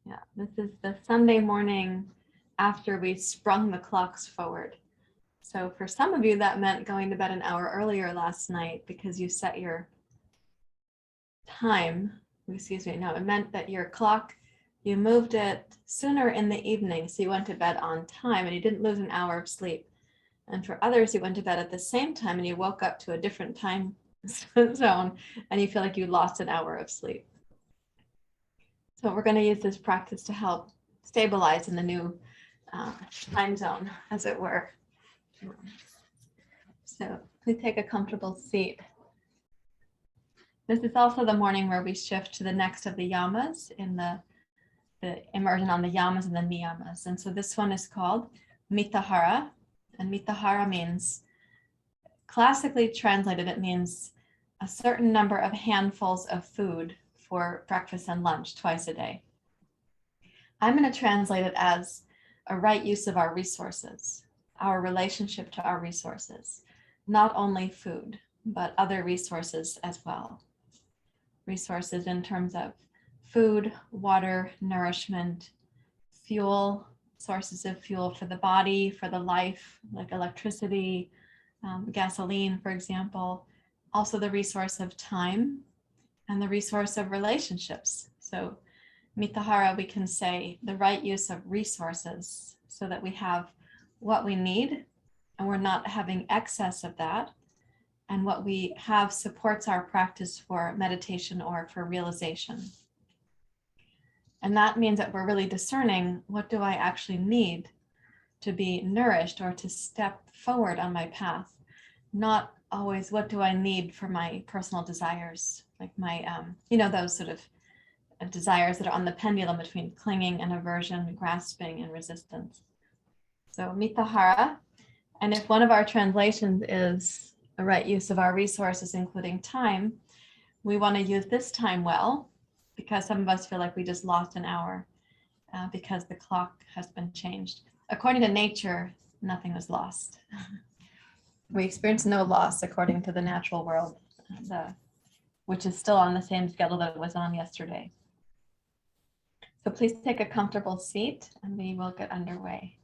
Yeah, this is the Sunday morning after we sprung the clocks forward. So for some of you, that meant going to bed an hour earlier last night because you set your time. No, it meant that your clock, you moved it sooner in the evening. So you went to bed on time and you didn't lose an hour of sleep. And for others, you went to bed at the same time and you woke up to a different time zone and you feel like you lost an hour of sleep. So we're going to use this practice to help stabilize in the new time zone, as it were. So please take a comfortable seat. This is also the morning where we shift to the next of the yamas in the immersion on the yamas and the niyamas. And so this one is called Mitahara. And Mitahara means, classically translated, it means a certain number of handfuls of food for breakfast and lunch twice a day. I'm going to translate it as a right use of our resources, our relationship to our resources, not only food, but other resources as well. Resources in terms of food, water, nourishment, fuel, sources of fuel for the body, for the life, like electricity, gasoline, for example. Also the resource of time and the resource of relationships. So Mitahara, we can say the right use of resources so that we have what we need and we're not having excess of that. And what we have supports our practice for meditation or for realization. And that means that we're really discerning, what do I actually need to be nourished or to step forward on my path? Not always, what do I need for my personal desires? Like my, those sort of desires that are on the pendulum between clinging and aversion, grasping and resistance. So Mitahara, and if one of our translations is the right use of our resources, including time, we want to use this time well, because some of us feel like we just lost an hour because the clock has been changed. According to nature, nothing was lost. We experience no loss according to the natural world, which is still on the same schedule that it was on yesterday. So please take a comfortable seat and we will get underway.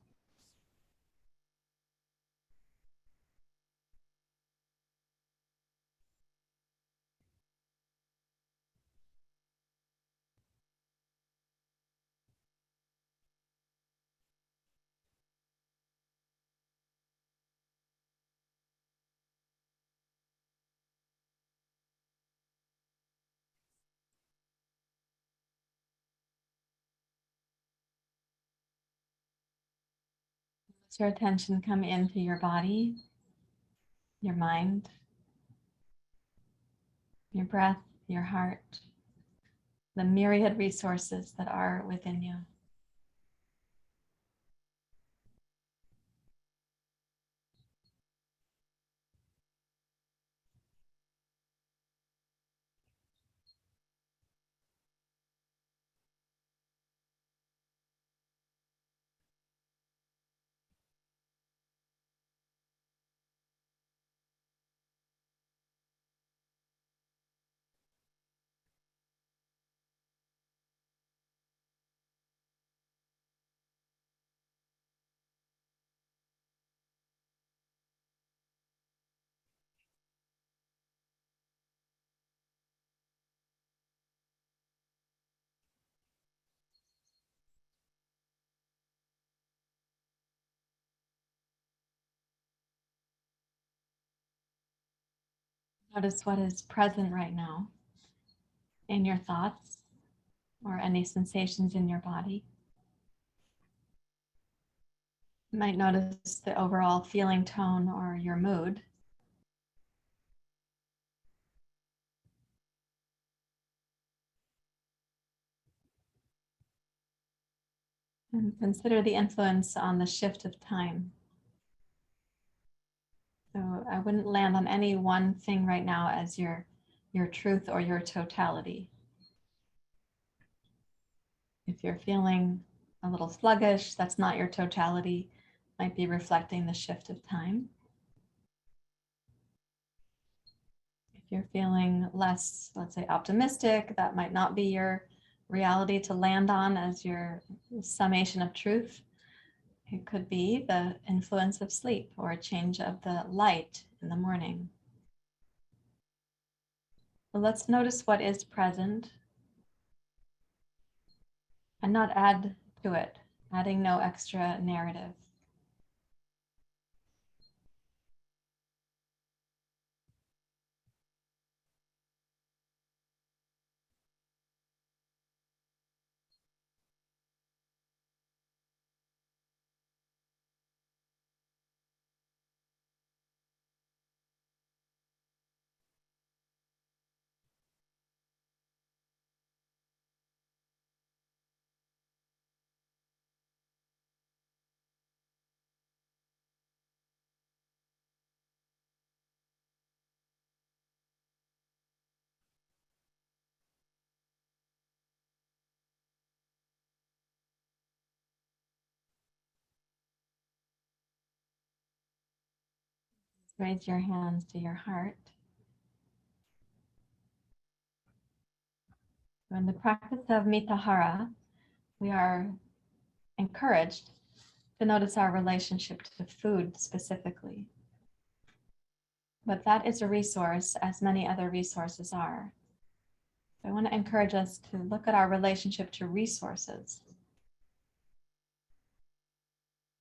Let your attention come into your body, your mind, your breath, your heart, the myriad resources that are within you. Notice what is present right now in your thoughts or any sensations in your body. You might notice the overall feeling tone or your mood. And consider the influence on the shift of time. So I wouldn't land on any one thing right now as your truth or your totality. If you're feeling a little sluggish, that's not your totality. Might be reflecting the shift of time. If you're feeling less, let's say, optimistic, that might not be your reality to land on as your summation of truth. It could be the influence of sleep or a change of the light in the morning. So let's notice what is present and not add to it, adding no extra narrative. Raise your hands to your heart. In the practice of Mitahara, we are encouraged to notice our relationship to food specifically. But that is a resource, as many other resources are. I want to encourage us to look at our relationship to resources.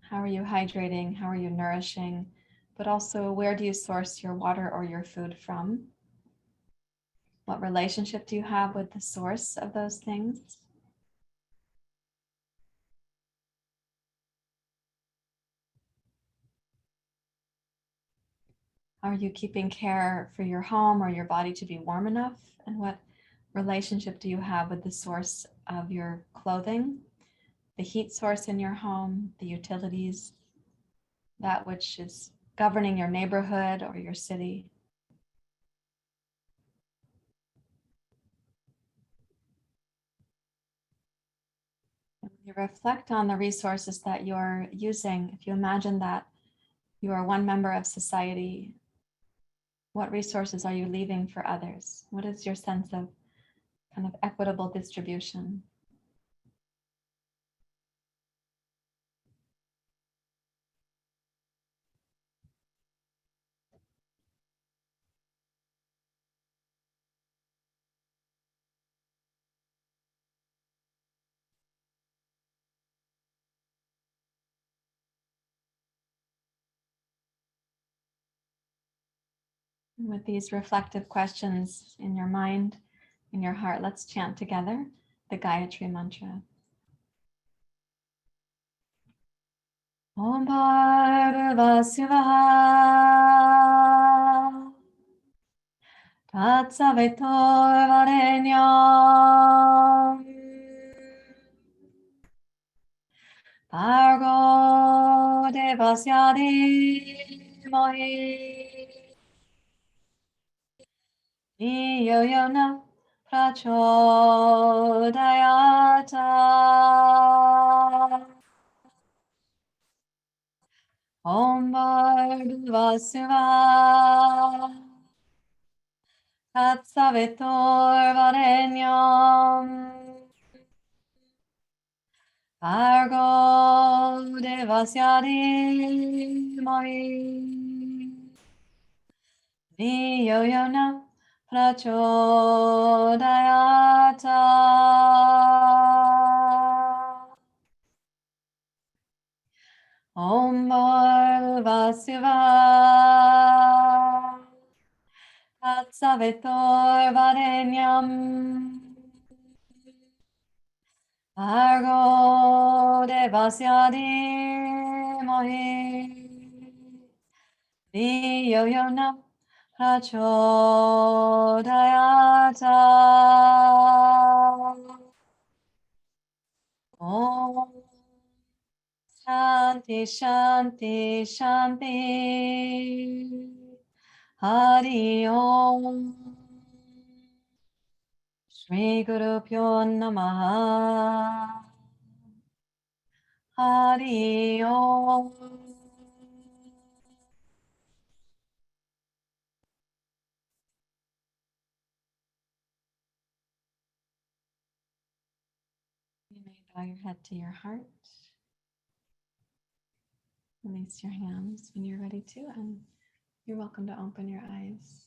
How are you hydrating? How are you nourishing? But also, where do you source your water or your food from? What relationship do you have with the source of those things? Are you keeping care for your home or your body to be warm enough? And what relationship do you have with the source of your clothing, the heat source in your home, the utilities, that which is governing your neighborhood or your city? And when you reflect on the resources that you're using, if you imagine that you are one member of society, what resources are you leaving for others? What is your sense of kind of equitable distribution? And with these reflective questions in your mind, in your heart, let's chant together the Gayatri Mantra. Om Bhargava Shivaha Tatsavitor Varenyam Bhargo Devasya Dhimahi Dhiyo Yona Prachodayata. Om Bhargava Shivaha Tatsavitor Varenyam Bhargo Devasya Dhimahi Dhiyo Yona Prachodayata. Om Bhargava Shivaha Tatsavitor Varenyam Bhargo Devasya Dhimahi Dhiyo Yona Prachodayata. Om Shanti Shanti Shanti Hari Om Shri Guru Pyo Namaha Hari Om. You may bow your head to your heart. Release your hands when you're ready to, and you're welcome to open your eyes.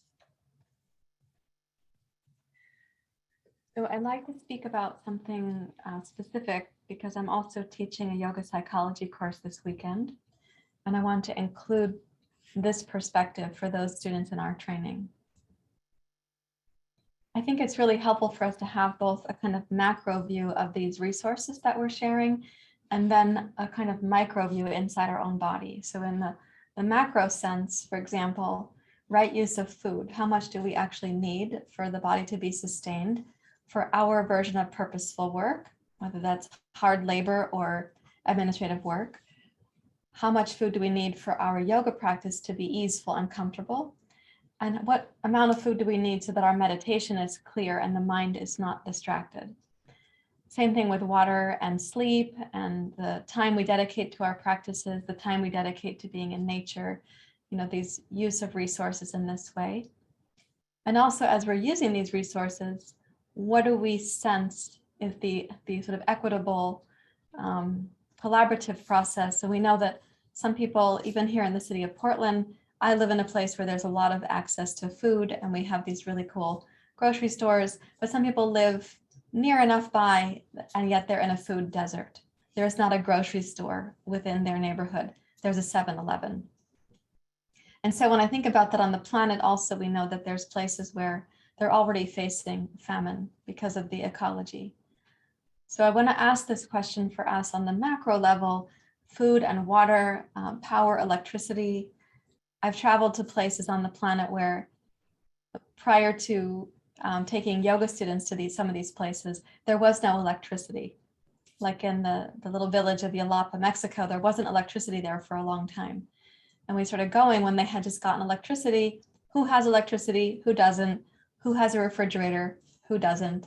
So I'd like to speak about something specific because I'm also teaching a yoga psychology course this weekend, and I want to include this perspective for those students in our training. I think it's really helpful for us to have both a kind of macro view of these resources that we're sharing, and then a kind of micro view inside our own body. So in the macro sense, for example, right use of food. How much do we actually need for the body to be sustained for our version of purposeful work, whether that's hard labor or administrative work? How much food do we need for our yoga practice to be easeful and comfortable? And what amount of food do we need so that our meditation is clear and the mind is not distracted? Same thing with water and sleep and the time we dedicate to our practices, the time we dedicate to being in nature, these use of resources in this way. And also, as we're using these resources, what do we sense is the sort of equitable collaborative process? So we know that some people, even here in the city of Portland, I live in a place where there's a lot of access to food and we have these really cool grocery stores, but some people live near enough by and yet they're in a food desert. There's not a grocery store within their neighborhood. There's a 7-Eleven. And so when I think about that on the planet also, we know that there's places where they're already facing famine because of the ecology. So I want to ask this question for us on the macro level: food and water, power, electricity. I've traveled to places on the planet where prior to taking yoga students to some of these places, there was no electricity. Like in the little village of Yalapa, Mexico, there wasn't electricity there for a long time. And we started going when they had just gotten electricity. Who has electricity? Who doesn't? Who has a refrigerator? Who doesn't?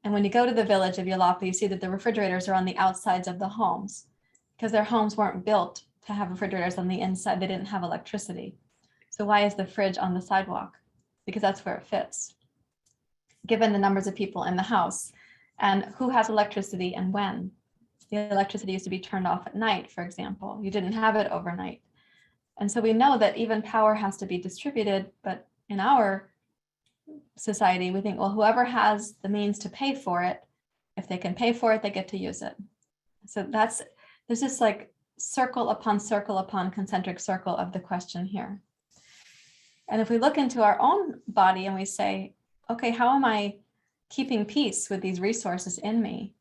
And when you go to the village of Yalapa, you see that the refrigerators are on the outsides of the homes because their homes weren't built to have refrigerators on the inside. They didn't have electricity. So why is the fridge on the sidewalk? Because that's where it fits, given the numbers of people in the house. And who has electricity and when? The electricity used to be turned off at night, for example. You didn't have it overnight. And so we know that even power has to be distributed, but in our society, we think, well, whoever has the means to pay for it, if they can pay for it, they get to use it. So there's this like circle upon concentric circle of the question here. And if we look into our own body and we say, okay, how am I keeping peace with these resources in me?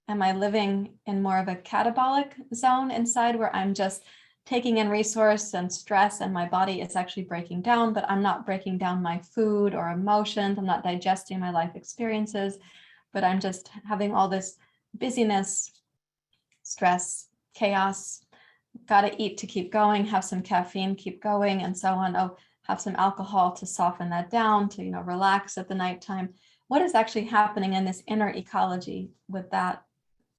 Am I living in more of a catabolic zone inside where I'm just taking in resource and stress and my body is actually breaking down, but I'm not breaking down my food or emotions. I'm not digesting my life experiences, but I'm just having all this busyness, stress, chaos, got to eat to keep going, have some caffeine, keep going, and so on. Oh, have some alcohol to soften that down, to relax at the nighttime. What is actually happening in this inner ecology with that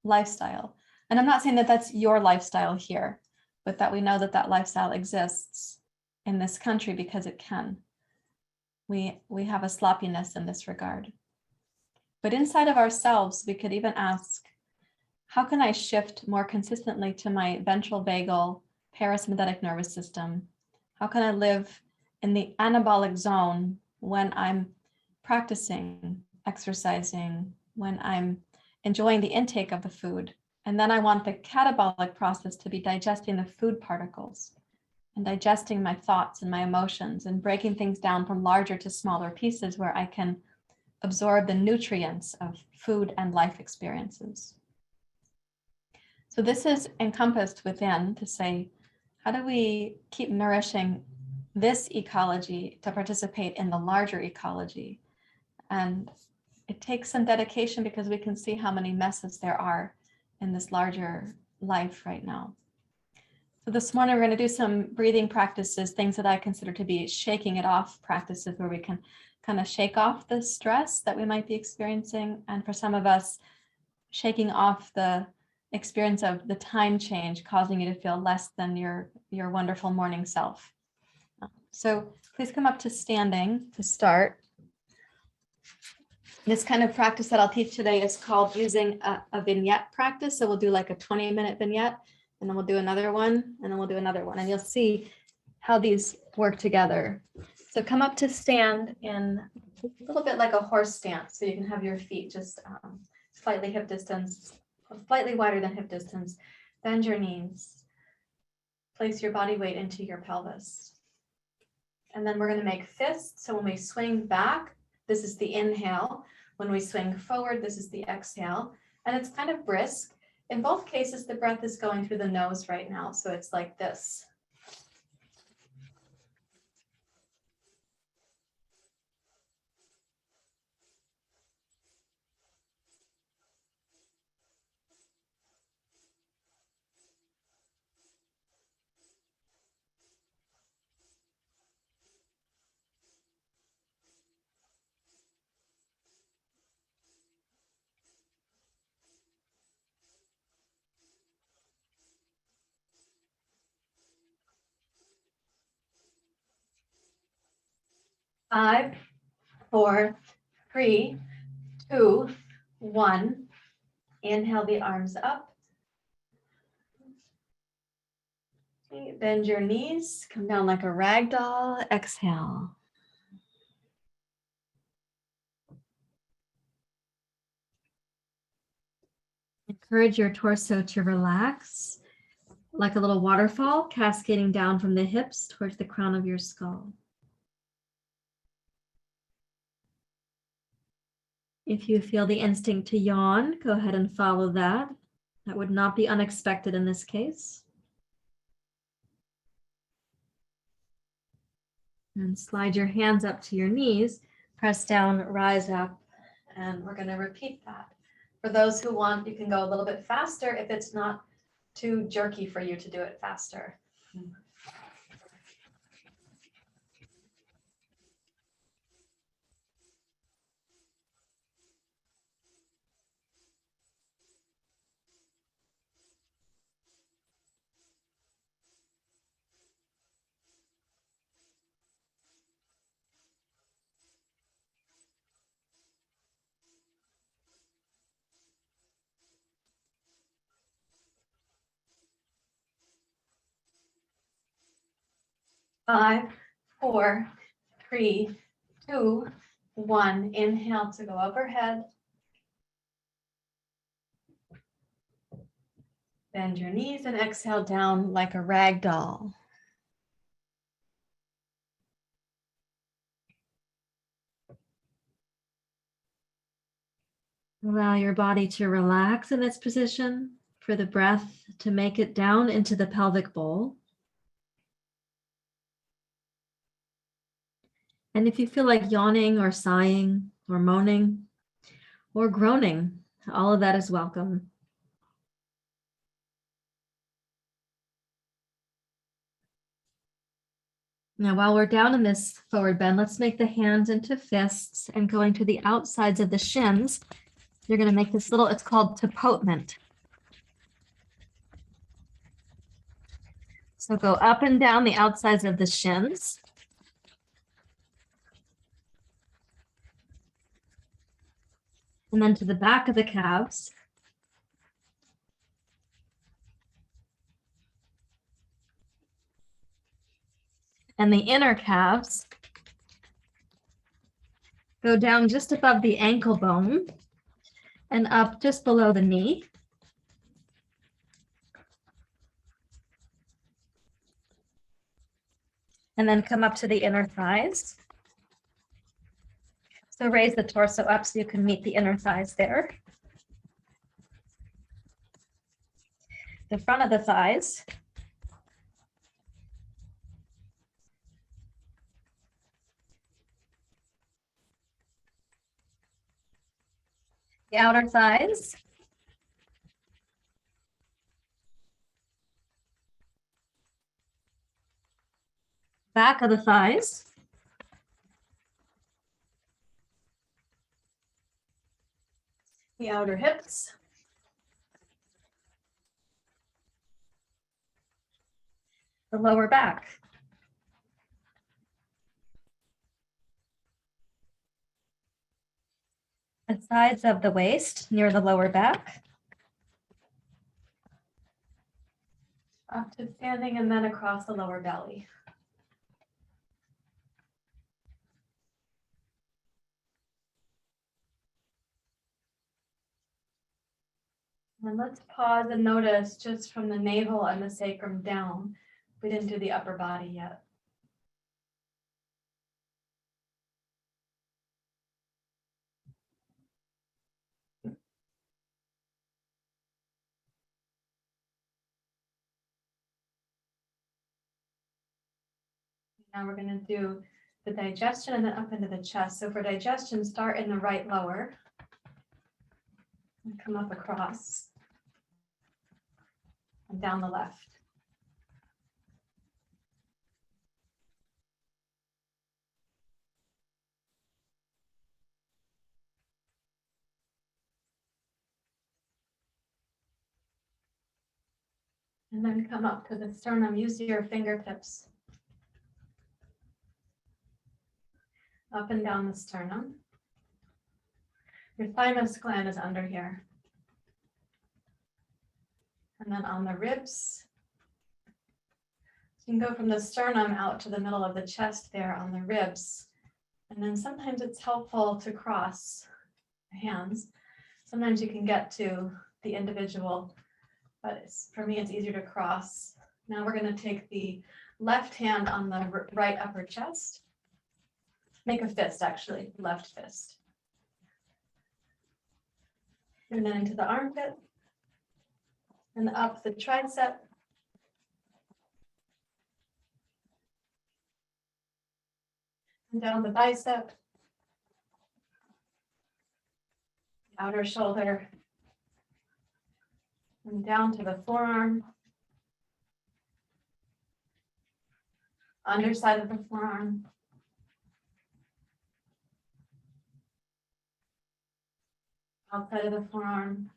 lifestyle? And I'm not saying that that's your lifestyle here, but that we know that that lifestyle exists in this country because it can. We have a sloppiness in this regard. But inside of ourselves, we could even ask, how can I shift more consistently to my ventral vagal parasympathetic nervous system? How can I live in the anabolic zone when I'm practicing, exercising, when I'm enjoying the intake of the food? And then I want the catabolic process to be digesting the food particles and digesting my thoughts and my emotions and breaking things down from larger to smaller pieces where I can absorb the nutrients of food and life experiences. So this is encompassed within to say, how do we keep nourishing this ecology to participate in the larger ecology? And it takes some dedication because we can see how many messes there are in this larger life right now. So this morning, we're going to do some breathing practices, things that I consider to be shaking it off practices where we can kind of shake off the stress that we might be experiencing. And for some of us, shaking off the experience of the time change causing you to feel less than your wonderful morning self. So please come up to standing to start. This kind of practice that I'll teach today is called using a vignette practice. So we'll do like a 20-minute vignette, and then we'll do another one, and then we'll do another one. And you'll see how these work together. So come up to stand in a little bit like a horse stance. So you can have your feet just slightly hip distance, slightly wider than hip distance. Bend your knees. Place your body weight into your pelvis. And then we're going to make fists. So when we swing back, this is the inhale. When we swing forward, this is the exhale. And it's kind of brisk. In both cases, the breath is going through the nose right now. So it's like this. Five, 4, 3, 2, 1. Inhale the arms up. Okay, bend your knees, come down like a rag doll. Exhale. Encourage your torso to relax like a little waterfall cascading down from the hips towards the crown of your skull. If you feel the instinct to yawn, go ahead and follow that. That would not be unexpected in this case. And slide your hands up to your knees, press down, rise up, and we're going to repeat that. For those who want, you can go a little bit faster if it's not too jerky for you to do it faster. 5, 4, 3, 2, 1. Inhale to go overhead. Bend your knees and exhale down like a rag doll. Allow your body to relax in its position, for the breath to make it down into the pelvic bowl. And if you feel like yawning or sighing or moaning or groaning, all of that is welcome. Now, while we're down in this forward bend, let's make the hands into fists and going to the outsides of the shins. You're going to make this little, it's called tapotment. So go up and down the outsides of the shins. And then to the back of the calves. And the inner calves. Go down just above the ankle bone and up just below the knee. And then come up to the inner thighs. So raise the torso up so you can meet the inner thighs there. The front of the thighs. The outer thighs. Back of the thighs. The outer hips. The lower back. The sides of the waist near the lower back. Up to standing and then across the lower belly. And let's pause and notice just from the navel and the sacrum down. We didn't do the upper body yet. Now we're going to do the digestion and then up into the chest. So for digestion, start in the right lower. And come up across. And down the left. And then come up to the sternum. Use your fingertips. Up and down the sternum. Your thymus gland is under here. And then on the ribs. So you can go from the sternum out to the middle of the chest there on the ribs. And then sometimes it's helpful to cross the hands. Sometimes you can get to the individual, but for me it's easier to cross. Now we're going to take the left hand on the right upper chest. Make a fist, actually, left fist. And then into the armpit. And up the tricep. And down the bicep. Outer shoulder. And down to the forearm. Underside of the forearm. Outside of the forearm,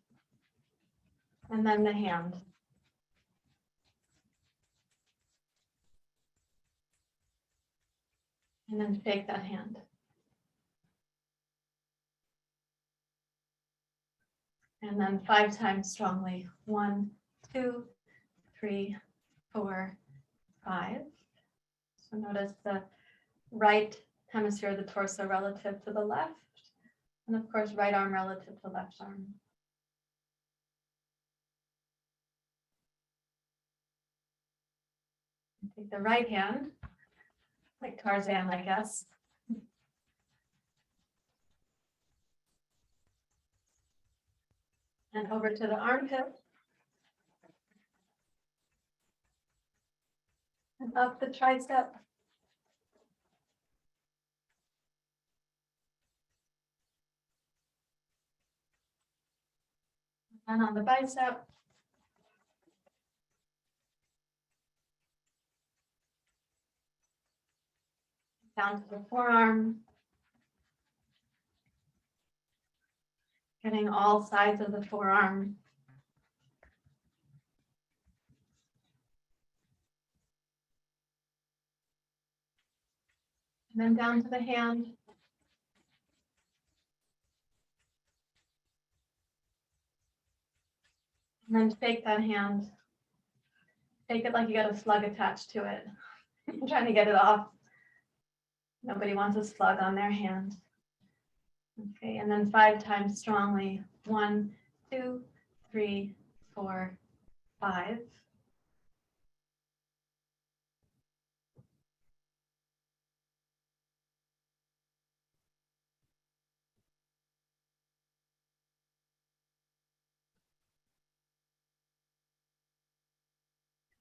and then the hand. And then shake that hand. And then 5 times strongly. 1, 2, 3, 4, 5. So notice the right hemisphere of the torso relative to the left. And of course, right arm relative to left arm. Take the right hand, like Tarzan, I guess. And over to the armpit. And up the tricep. And on the bicep. Down to the forearm. Getting all sides of the forearm. And then down to the hand. And then shake that hand. Shake it like you got a slug attached to it. You're trying to get it off. Nobody wants a slug on their hand. Okay, and then 5 times strongly. 1, 2, 3, 4, 5.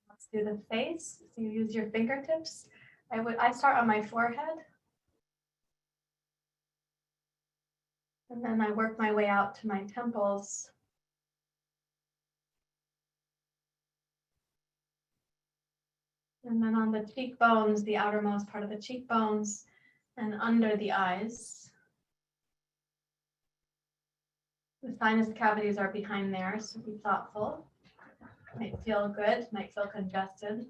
Let's do the face. So you use your fingertips. I start on my forehead. And then I work my way out to my temples. And then on the cheekbones, the outermost part of the cheekbones, and under the eyes. The sinus cavities are behind there, so be thoughtful. Might feel good, might feel congested.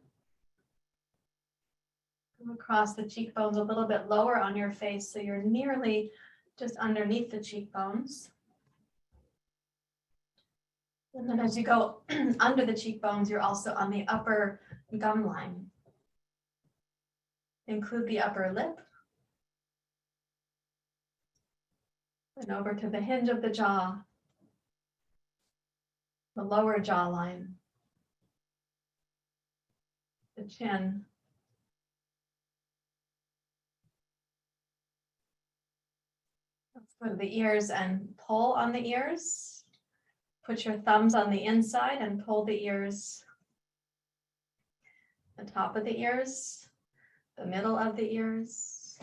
Go across the cheekbones a little bit lower on your face, so you're nearly just underneath the cheekbones. And then as you go under the cheekbones, you're also on the upper gum line. Include the upper lip. And over to the hinge of the jaw, the lower jawline, the chin. Let's go to the ears and pull on the ears. Put your thumbs on the inside and pull the ears, the top of the ears, the middle of the ears.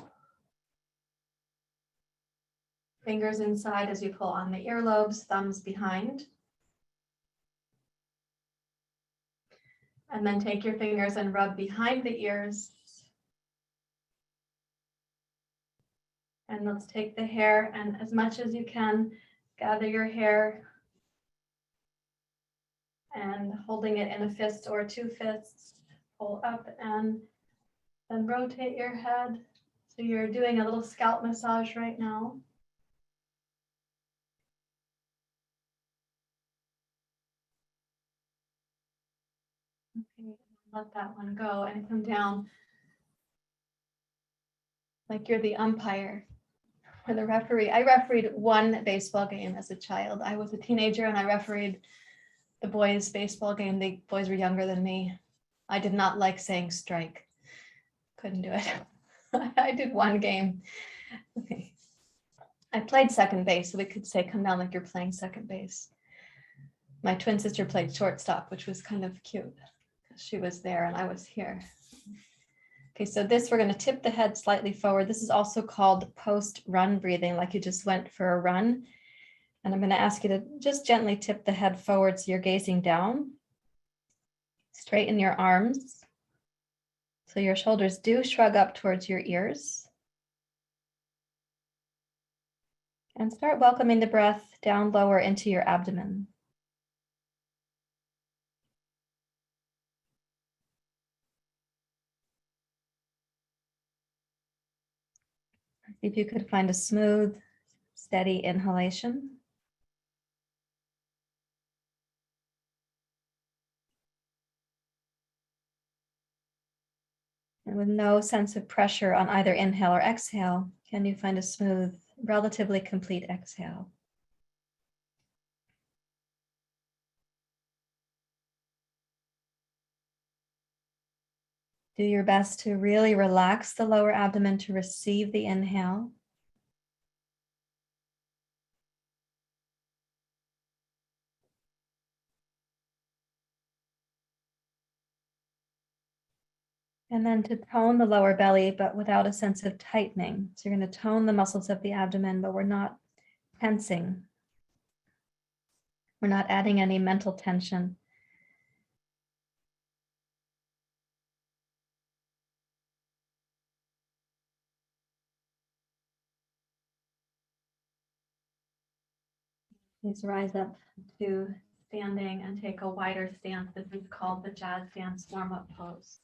Fingers inside as you pull on the earlobes, thumbs behind. And then take your fingers and rub behind the ears. And let's take the hair and as much as you can, gather your hair and holding it in a fist or two fists, pull up and then rotate your head. So you're doing a little scalp massage right now. Okay, let that one go and come down like you're the umpire or the referee. I refereed one baseball game as a child. I was a teenager and I refereed the boys' baseball game. The boys were younger than me. I did not like saying strike. Couldn't do it. I did one game. Okay. I played second base, so we could say come down like you're playing second base. My twin sister played shortstop, which was kind of cute. She was there and I was here. Okay, so this, we're going to tip the head slightly forward. This is also called post-run breathing, like you just went for a run. And I'm going to ask you to just gently tip the head forward so you're gazing down. Straighten your arms. So your shoulders do shrug up towards your ears. And start welcoming the breath down lower into your abdomen. See if you could find a smooth, steady inhalation. And with no sense of pressure on either inhale or exhale, can you find a smooth, relatively complete exhale? Do your best to really relax the lower abdomen to receive the inhale. And then to tone the lower belly, but without a sense of tightening. So you're going to tone the muscles of the abdomen, but we're not tensing. We're not adding any mental tension. Please rise up to standing and take a wider stance. This is called the jazz dance warm-up pose.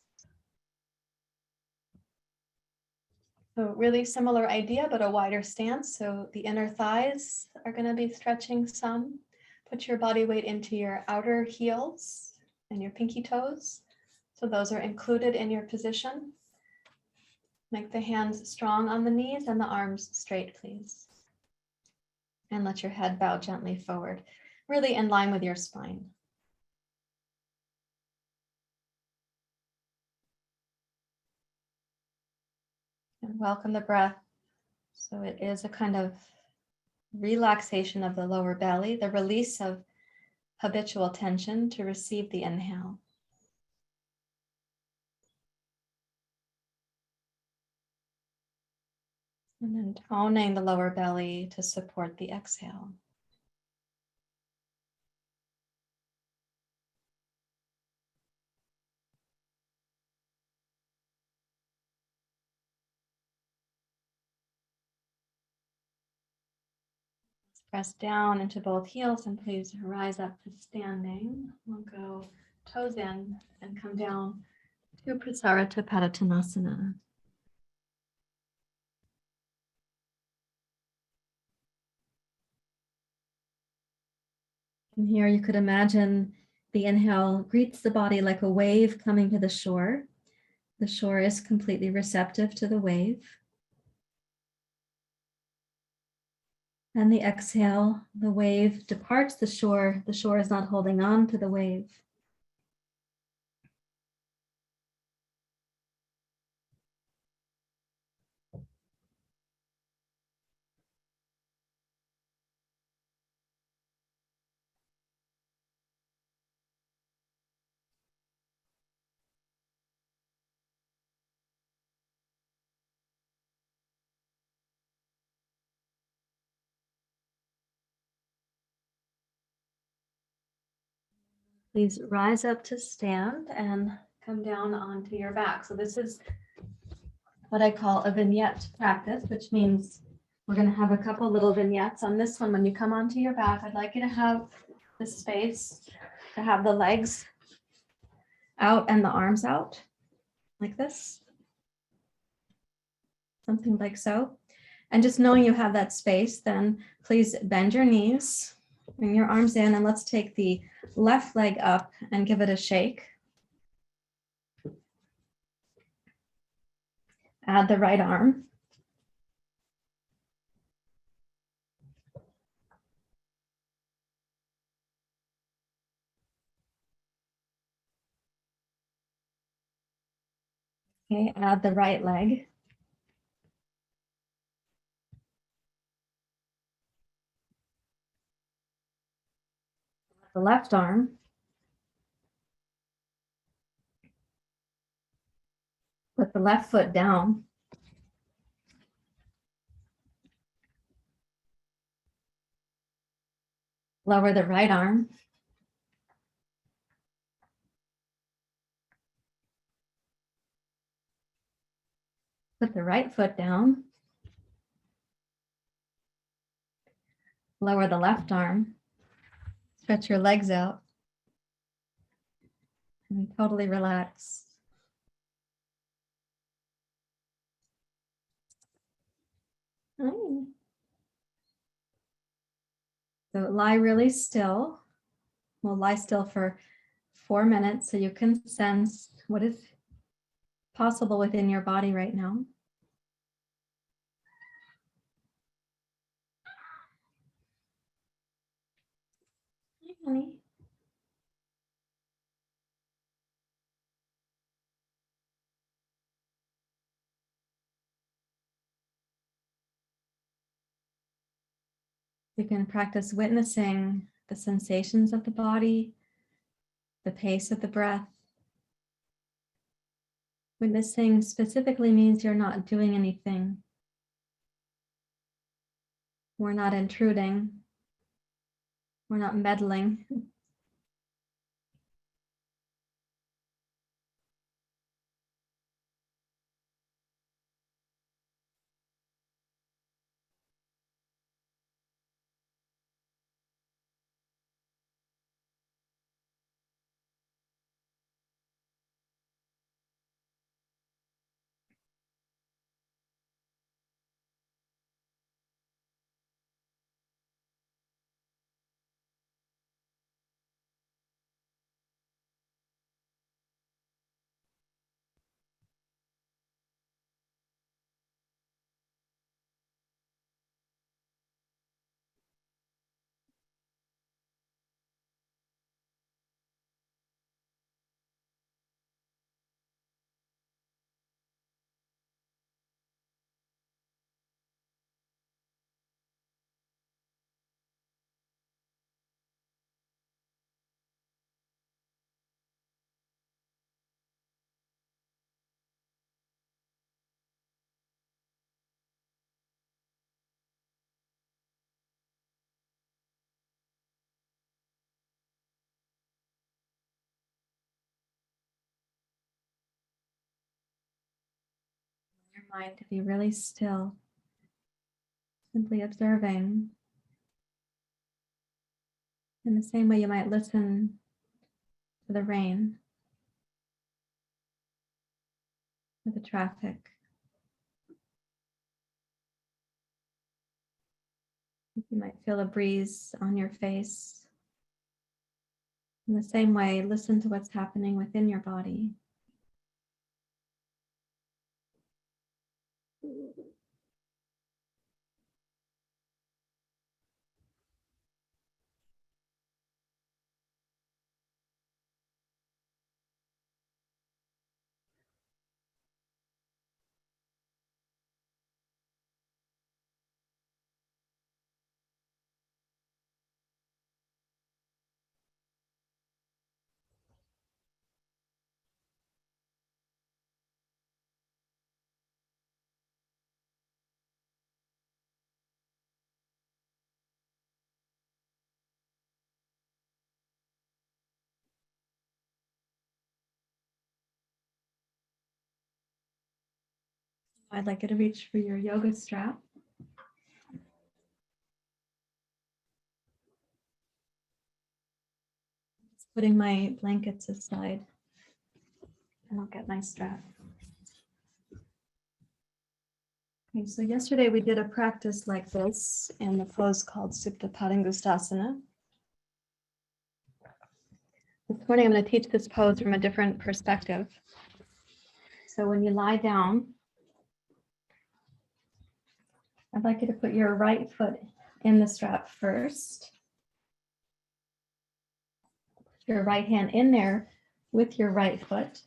So really similar idea, but a wider stance. So the inner thighs are going to be stretching some. Put your body weight into your outer heels and your pinky toes. So those are included in your position. Make the hands strong on the knees and the arms straight, please. And let your head bow gently forward, really in line with your spine. And welcome the breath. So it is a kind of relaxation of the lower belly, the release of habitual tension to receive the inhale. And then toning the lower belly to support the exhale. Press down into both heels and please rise up to standing. We'll go toes in and come down to Prasarita Palutanasana. And here you could imagine the inhale greets the body like a wave coming to the shore. The shore is completely receptive to the wave. And the exhale, the wave departs the shore. The shore is not holding on to the wave. Please rise up to stand and come down onto your back. So this is what I call a vignette practice, which means we're going to have a couple little vignettes. On this one, when you come onto your back, I'd like you to have the space to have the legs out and the arms out, like this. Something like so. And just knowing you have that space, then please bend your knees, bring your arms in, and let's take the left leg up and give it a shake. Add the right arm. Okay, add the right leg. The left arm. Put the left foot down. Lower the right arm. Put the right foot down. Lower the left arm. Stretch your legs out. And totally relax. So lie really still. We'll lie still for 4 minutes so you can sense what is possible within your body right now. Hi, honey. You can practice witnessing the sensations of the body, the pace of the breath. Witnessing specifically means you're not doing anything. We're not intruding. We're not meddling. Your mind to be really still, simply observing. In the same way you might listen to the rain, to the traffic. You might feel a breeze on your face, In the same way, listen to what's happening within your body. I'd like you to reach for your yoga strap. Just putting my blankets aside, and I'll get my strap. Okay, so yesterday we did a practice like this in the pose called supta. This morning I'm going to teach this pose from a different perspective. So when you lie down, I'd like you to put your right foot in the strap first. Put your right hand in there with your right foot,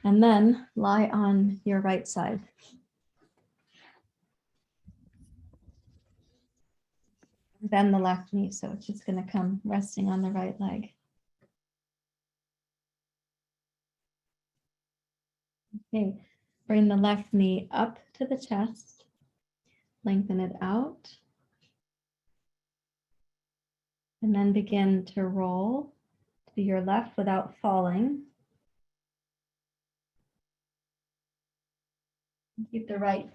and then lie on your right side. Bend the left knee, so it's just going to come resting on the right leg. Okay, bring the left knee up to the chest, lengthen it out, and then begin to roll to your left without falling. Keep the right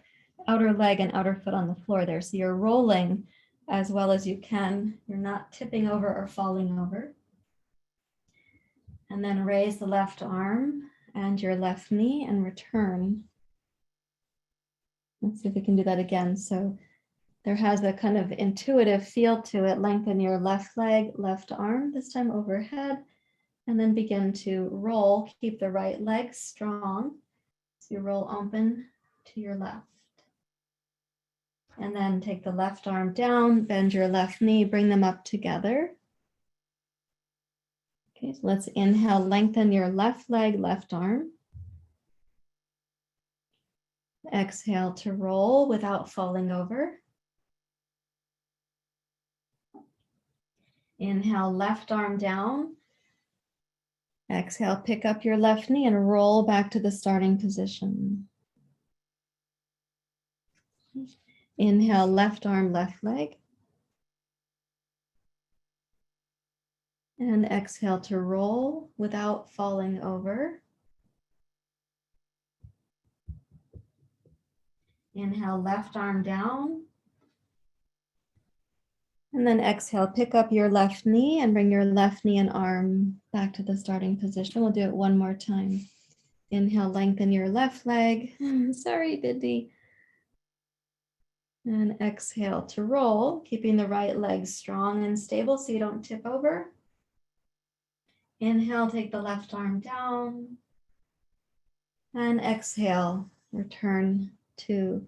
outer leg and outer foot on the floor there. So you're rolling as well as you can. You're not tipping over or falling over. And then raise the left arm and your left knee and return. Let's see if we can do that again. So there has a kind of intuitive feel to it. Lengthen your left leg, left arm, this time overhead, and then begin to roll. Keep the right leg strong. So you roll open to your left. And then take the left arm down, bend your left knee, bring them up together. Okay, so let's inhale, lengthen your left leg, left arm. Exhale to roll without falling over. Inhale, left arm down. Exhale, pick up your left knee and roll back to the starting position. Inhale, left arm, left leg. And exhale to roll without falling over. Inhale, left arm down. And then exhale, pick up your left knee and bring your left knee and arm back to the starting position. We'll do it one more time. Inhale, lengthen your left leg. Sorry, Biddy. And exhale to roll, keeping the right leg strong and stable so you don't tip over. Inhale, take the left arm down. And exhale, return to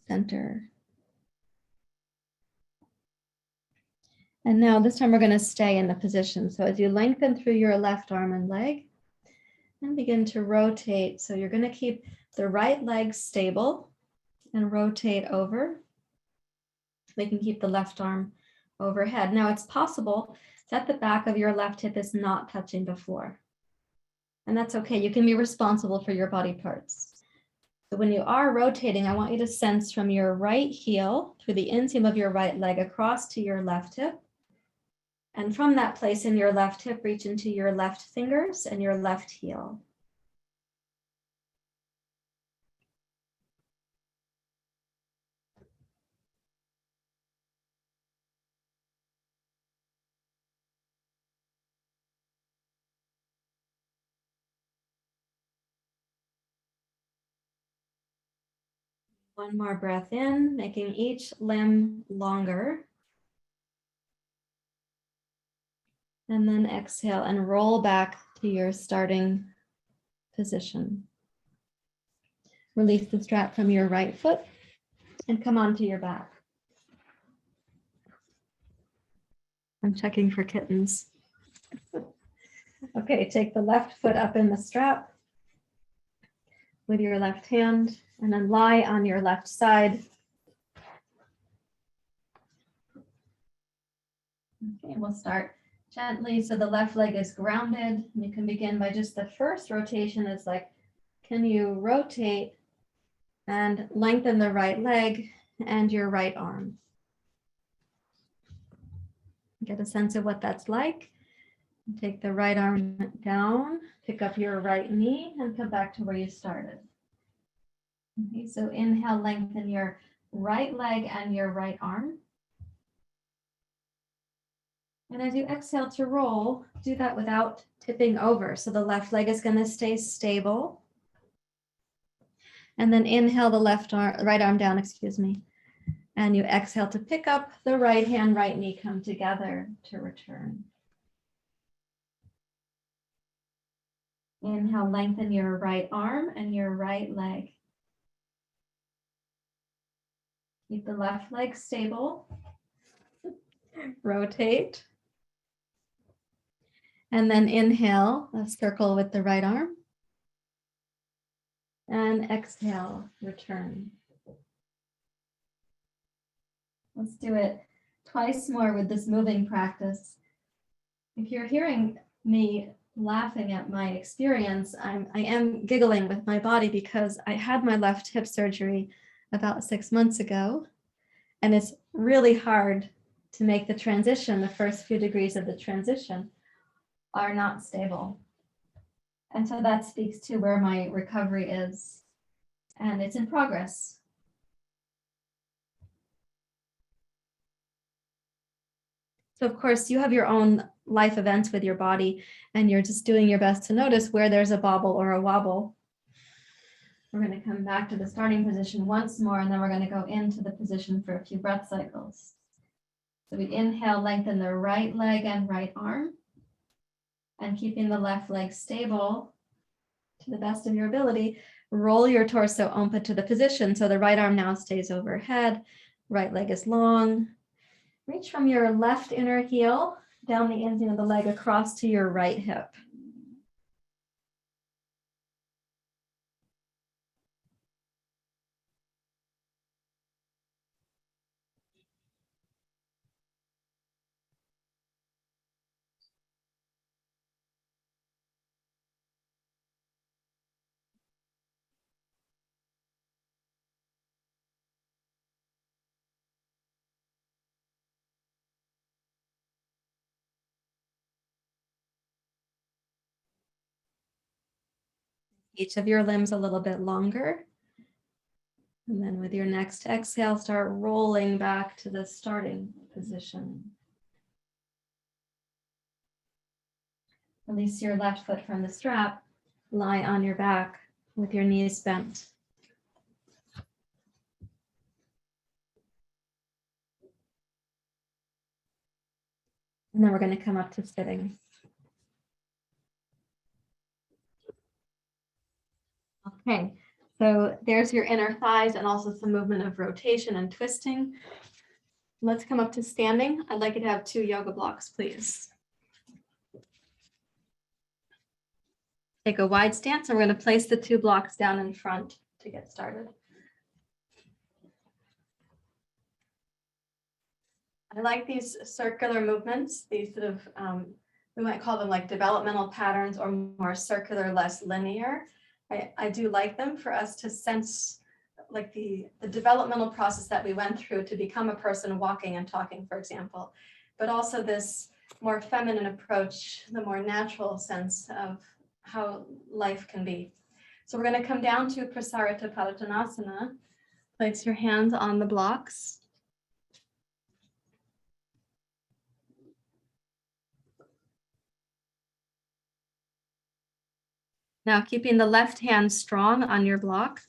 center. And now this time we're going to stay in the position. So as you lengthen through your left arm and leg, and begin to rotate. So you're going to keep the right leg stable and rotate over. We can keep the left arm overhead. Now it's possible that the back of your left hip is not touching the floor. And that's okay. You can be responsible for your body parts. So when you are rotating, I want you to sense from your right heel through the inseam of your right leg across to your left hip. And from that place in your left hip, reach into your left fingers and your left heel. One more breath in, making each limb longer. And then exhale and roll back to your starting position. Release the strap from your right foot and come onto your back. I'm checking for kittens. Okay, take the left foot up in the strap with your left hand and then lie on your left side. Okay, we'll start gently. So the left leg is grounded. You can begin by just the first rotation is like, can you rotate and lengthen the right leg and your right arm? Get a sense of what that's like. Take the right arm down, pick up your right knee and come back to where you started. Okay, so inhale, lengthen your right leg and your right arm. And as you exhale to roll, do that without tipping over. So the left leg is going to stay stable. And then inhale the right arm down, And you exhale to pick up the right hand, right knee, come together to return. Inhale, lengthen your right arm and your right leg. Keep the left leg stable. Rotate. And then inhale, a circle with the right arm. And exhale, return. Let's do it twice more with this moving practice. If you're hearing me laughing at my experience, I am giggling with my body because I had my left hip surgery about 6 months ago. And it's really hard to make the transition. The first few degrees of the transition are not stable. And so that speaks to where my recovery is. And it's in progress. So of course, you have your own life events with your body, and you're just doing your best to notice where there's a bobble or a wobble. We're going to come back to the starting position once more, and then we're going to go into the position for a few breath cycles. So we inhale, lengthen the right leg and right arm, and keeping the left leg stable to the best of your ability, roll your torso open to the position. So the right arm now stays overhead, right leg is long. Reach from your left inner heel down the inseam of the leg across to your right hip. Each of your limbs a little bit longer. And then with your next exhale, start rolling back to the starting position. Release your left foot from the strap. Lie on your back with your knees bent. And then we're going to come up to sitting. Okay, so there's your inner thighs and also some movement of rotation and twisting. Let's come up to standing. I'd like you to have 2 yoga blocks, please. Take a wide stance, and we're going to place the 2 blocks down in front to get started. I like these circular movements, these sort of, we might call them like developmental patterns or more circular, less linear. I do like them for us to sense like the developmental process that we went through to become a person walking and talking, for example, but also this more feminine approach, the more natural sense of how life can be. So we're going to come down to Prasarita Palutanasana. Place your hands on the blocks. Now, keeping the left hand strong on your block,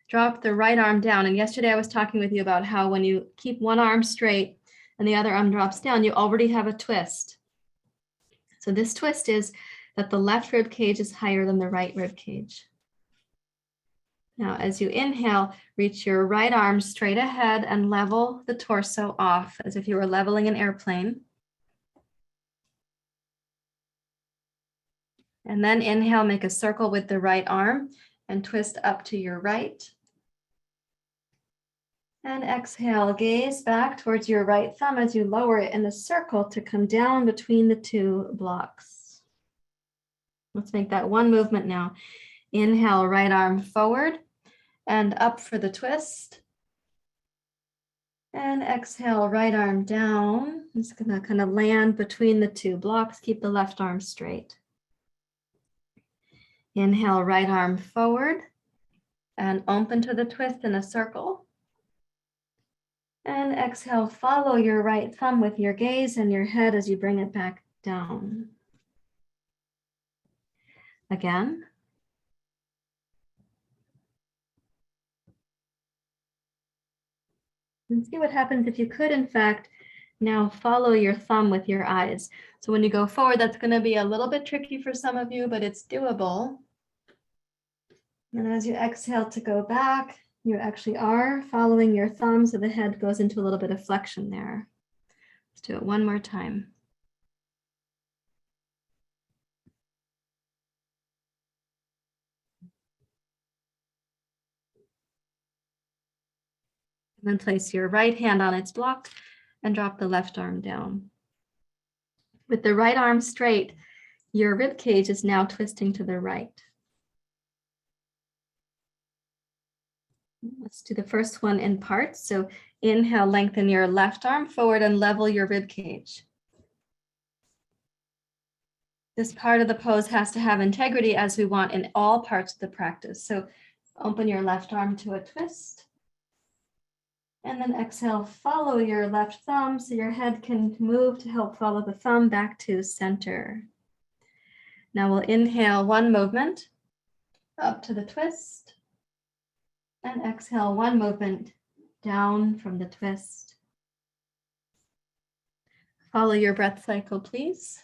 drop the right arm down. And yesterday I was talking with you about how when you keep one arm straight and the other arm drops down, you already have a twist. So this twist is that the left rib cage is higher than the right rib cage. Now, as you inhale, reach your right arm straight ahead and level the torso off as if you were leveling an airplane. And then inhale, make a circle with the right arm and twist up to your right. And exhale, gaze back towards your right thumb as you lower it in a circle to come down between the two blocks. Let's make that one movement now. Inhale, right arm forward and up for the twist. And exhale, right arm down. It's gonna kind of land between the two blocks. Keep the left arm straight. Inhale, right arm forward and open to the twist in a circle. And exhale, follow your right thumb with your gaze and your head as you bring it back down. Again. And see what happens if you could, in fact, now follow your thumb with your eyes. So when you go forward, that's going to be a little bit tricky for some of you, but it's doable. And as you exhale to go back, you actually are following your thumb, so the head goes into a little bit of flexion there. Let's do it one more time. And then place your right hand on its block and drop the left arm down. With the right arm straight, your rib cage is now twisting to the right. Let's do the first one in parts. So inhale, lengthen your left arm forward and level your rib cage. This part of the pose has to have integrity as we want in all parts of the practice. So open your left arm to a twist. And then exhale, follow your left thumb so your head can move to help follow the thumb back to center. Now we'll inhale one movement up to the twist. And exhale one movement down from the twist. Follow your breath cycle, please.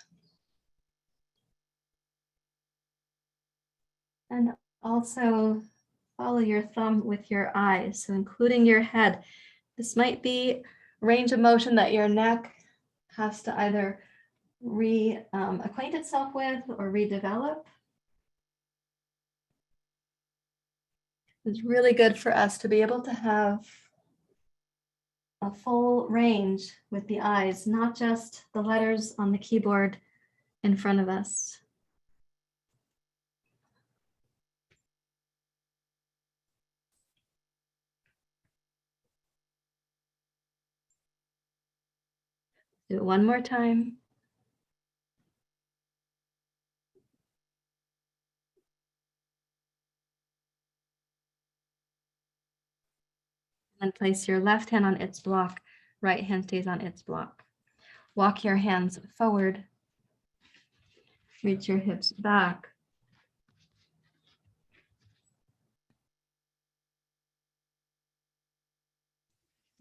And also follow your thumb with your eyes, so including your head. This might be range of motion that your neck has to either acquaint itself with or redevelop. It's really good for us to be able to have a full range with the eyes, not just the letters on the keyboard in front of us. Do it one more time. And place your left hand on its block, right hand stays on its block. Walk your hands forward. Reach your hips back.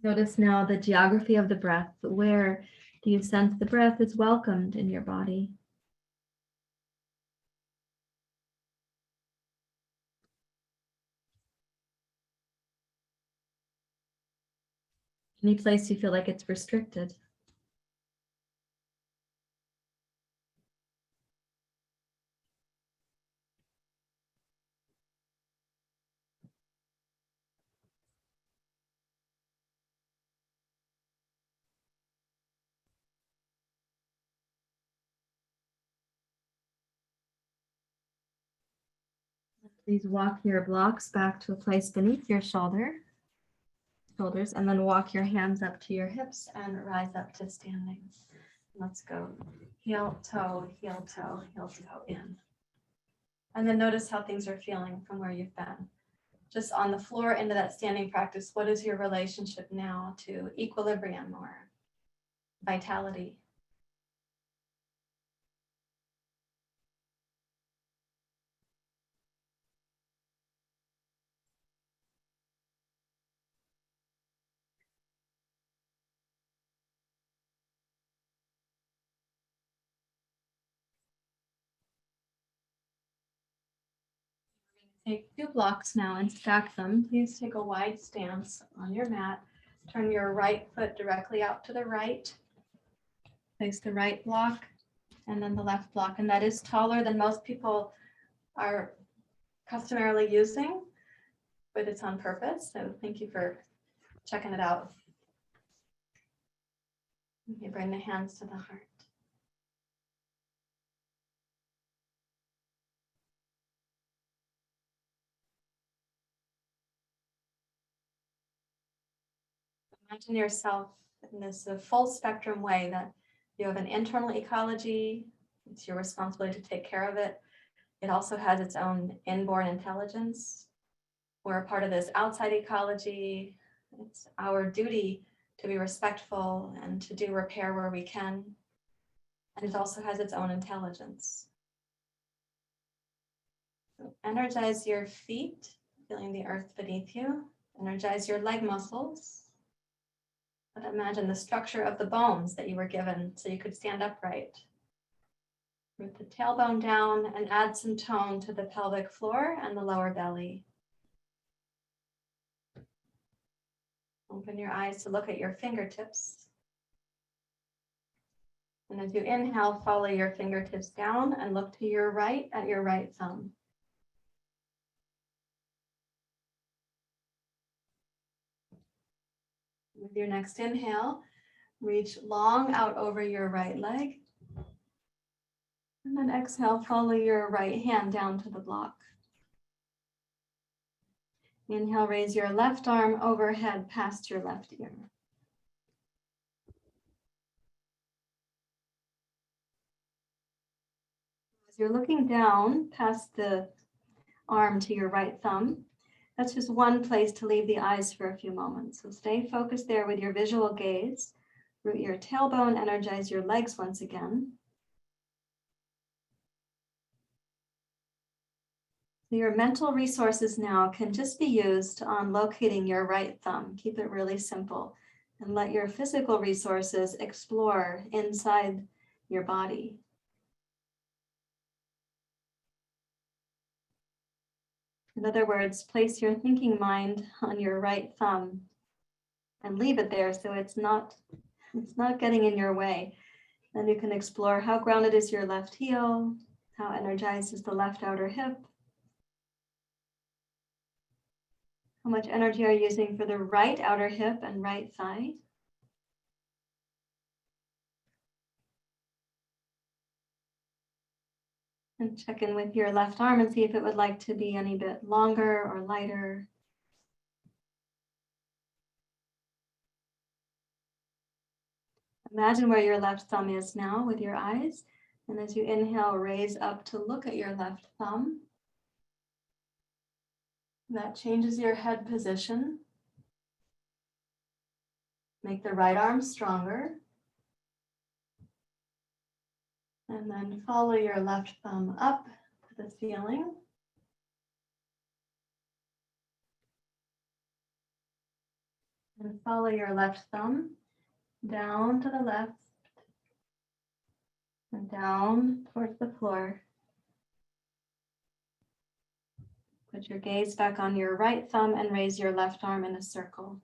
Notice now the geography of the breath. Where do you sense the breath is welcomed in your body? Any place you feel like it's restricted? Please walk your blocks back to a place beneath your shoulders, and then walk your hands up to your hips and rise up to standing. Let's go. Heel, toe, heel, toe in. And then notice how things are feeling from where you've been. Just on the floor into that standing practice, what is your relationship now to equilibrium or vitality? take 2 blocks now and stack them. Please take a wide stance on your mat. Turn your right foot directly out to the right. Place the right block and then the left block. And that is taller than most people are customarily using, but it's on purpose. So thank you for checking it out. You bring the hands to the heart. Imagine yourself in this full spectrum way that you have an internal ecology. It's your responsibility to take care of it. It also has its own inborn intelligence. We're a part of this outside ecology. It's our duty to be respectful and to do repair where we can. And it also has its own intelligence. So energize your feet, feeling the earth beneath you. Energize your leg muscles. But imagine the structure of the bones that you were given so you could stand upright. Root the tailbone down and add some tone to the pelvic floor and the lower belly. Open your eyes to look at your fingertips. And as you inhale, follow your fingertips down and look to your right at your right thumb. With your next inhale, reach long out over your right leg. And then exhale, follow your right hand down to the block. Inhale, raise your left arm overhead past your left ear. As you're looking down past the arm to your right thumb, that's just one place to leave the eyes for a few moments. So stay focused there with your visual gaze. Root your tailbone, energize your legs once again. So your mental resources now can just be used on locating your right thumb. Keep it really simple and let your physical resources explore inside your body. In other words, place your thinking mind on your right thumb and leave it there so it's not getting in your way. Then you can explore how grounded is your left heel, how energized is the left outer hip, how much energy are you using for the right outer hip and right thigh. And check in with your left arm and see if it would like to be any bit longer or lighter. Imagine where your left thumb is now with your eyes. And as you inhale, raise up to look at your left thumb. That changes your head position. Make the right arm stronger. And then follow your left thumb up to the ceiling. And follow your left thumb down to the left and down towards the floor. Put your gaze back on your right thumb and raise your left arm in a circle.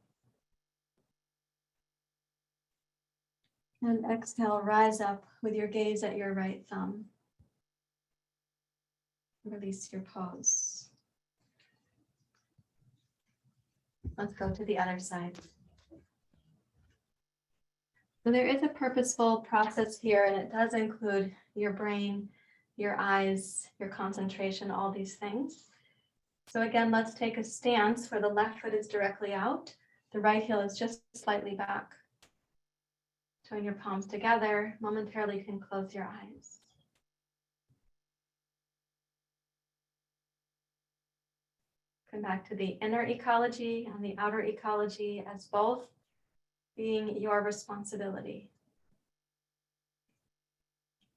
And exhale, rise up with your gaze at your right thumb. Release your pose. Let's go to the other side. So there is a purposeful process here, and it does include your brain, your eyes, your concentration, all these things. So again, let's take a stance where the left foot is directly out. The right heel is just slightly back. Join your palms together. Momentarily, you can close your eyes. Come back to the inner ecology and the outer ecology as both being your responsibility,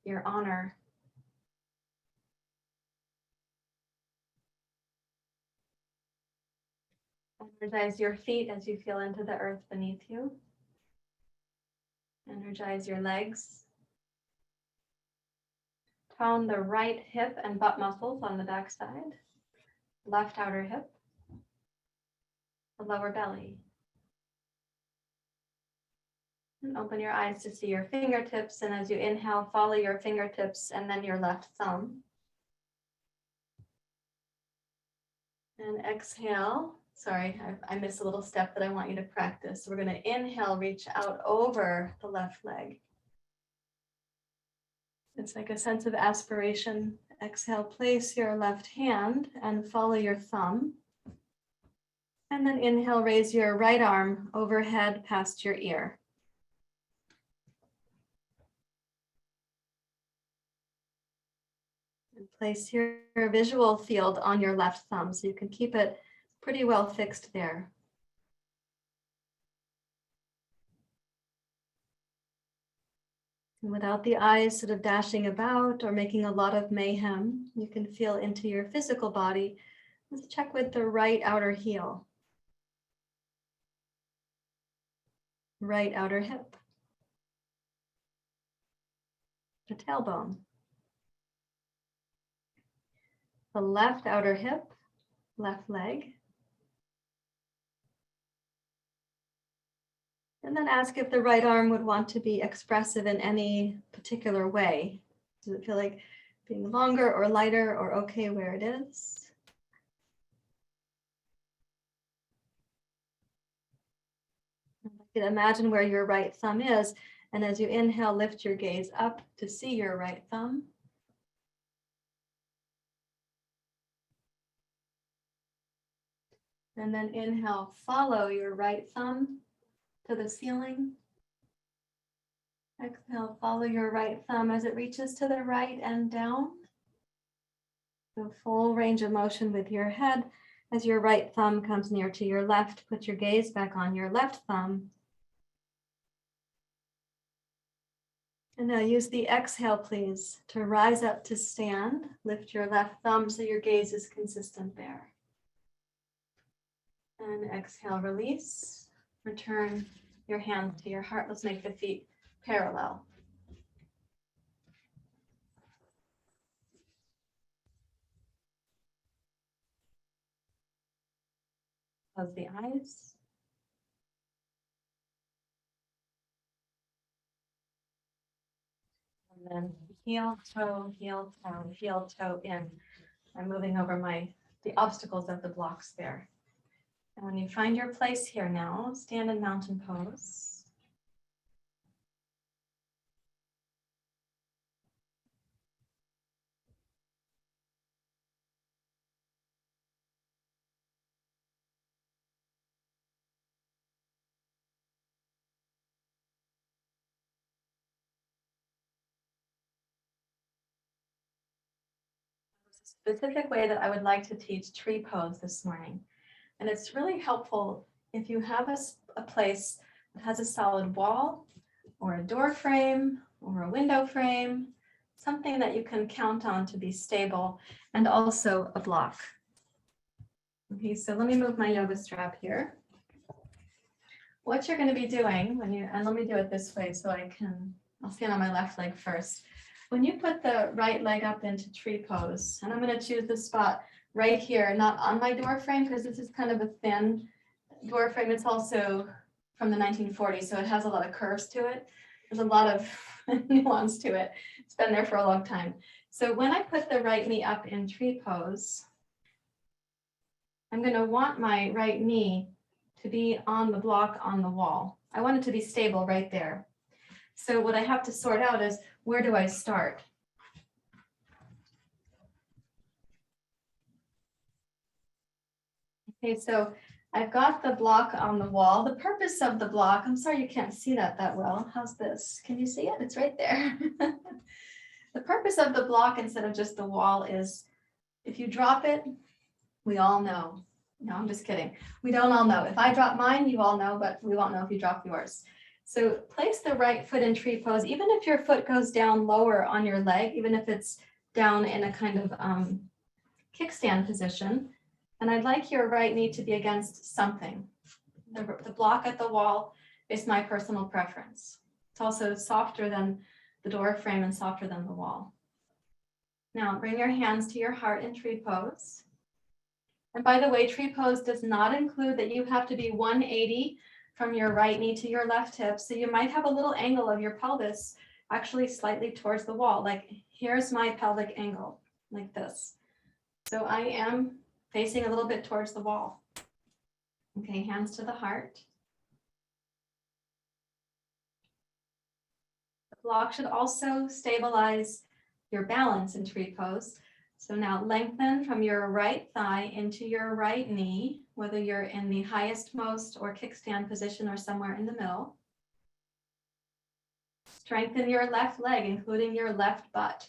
your honor. Energize your feet as you feel into the earth beneath you. Energize your legs. Tone the right hip and butt muscles on the back side. left outer hip, the lower belly. And open your eyes to see your fingertips. And as you inhale, follow your fingertips and then your left thumb. And exhale. Sorry, I missed a little step that I want you to practice. So we're going to inhale, reach out over the left leg. It's like a sense of aspiration. Exhale, place your left hand and follow your thumb. And then inhale, raise your right arm overhead past your ear. And place your visual field on your left thumb so you can keep it pretty well fixed there. And without the eyes sort of dashing about or making a lot of mayhem, you can feel into your physical body. Let's check with the right outer heel. Right outer hip. The tailbone. The left outer hip, left leg. And then ask if the right arm would want to be expressive in any particular way. Does it feel like being longer or lighter or okay where it is? You can imagine where your right thumb is. And as you inhale, lift your gaze up to see your right thumb. And then inhale, follow your right thumb to the ceiling. Exhale, follow your right thumb as it reaches to the right and down. So full range of motion with your head. As your right thumb comes near to your left, put your gaze back on your left thumb. And now use the exhale, please, to rise up to stand. Lift your left thumb so your gaze is consistent there. And exhale, release. Return your hands to your heart. Let's make the feet parallel. Close the eyes. And then heel, toe in. I'm moving over the obstacles of the blocks there. And when you find your place here now, stand in mountain pose. There's a specific way that I would like to teach tree pose this morning. And it's really helpful if you have a place that has a solid wall or a door frame or a window frame, something that you can count on to be stable, and also a block. Okay, so let me move my yoga strap here. What you're going to be doing and let me do it this way so I'll stand on my left leg first. When you put the right leg up into tree pose, and I'm going to choose the spot right here, not on my door frame, because this is kind of a thin door frame. It's also from the 1940s, so it has a lot of curves to it. There's a lot of nuance to it. It's been there for a long time. So when I put the right knee up in tree pose, I'm going to want my right knee to be on the block on the wall. I want it to be stable right there. So what I have to sort out is, where do I start? Okay, so I've got the block on the wall. The purpose of the block, I'm sorry you can't see that well. How's this? Can you see it? It's right there. The purpose of the block instead of just the wall is, if you drop it, we all know. No, I'm just kidding. We don't all know. If I drop mine, you all know, but we won't know if you drop yours. So place the right foot in tree pose, even if your foot goes down lower on your leg, even if it's down in a kind of kickstand position. And I'd like your right knee to be against something. The block at the wall is my personal preference. It's also softer than the door frame and softer than the wall. Now bring your hands to your heart in tree pose. And by the way, tree pose does not include that you have to be 180 from your right knee to your left hip. So you might have a little angle of your pelvis actually slightly towards the wall. Like here's my pelvic angle, like this. So I am facing a little bit towards the wall. Okay, hands to the heart. The block should also stabilize your balance in tree pose. So now lengthen from your right thigh into your right knee, whether you're in the highest most or kickstand position or somewhere in the middle. Strengthen your left leg, including your left butt,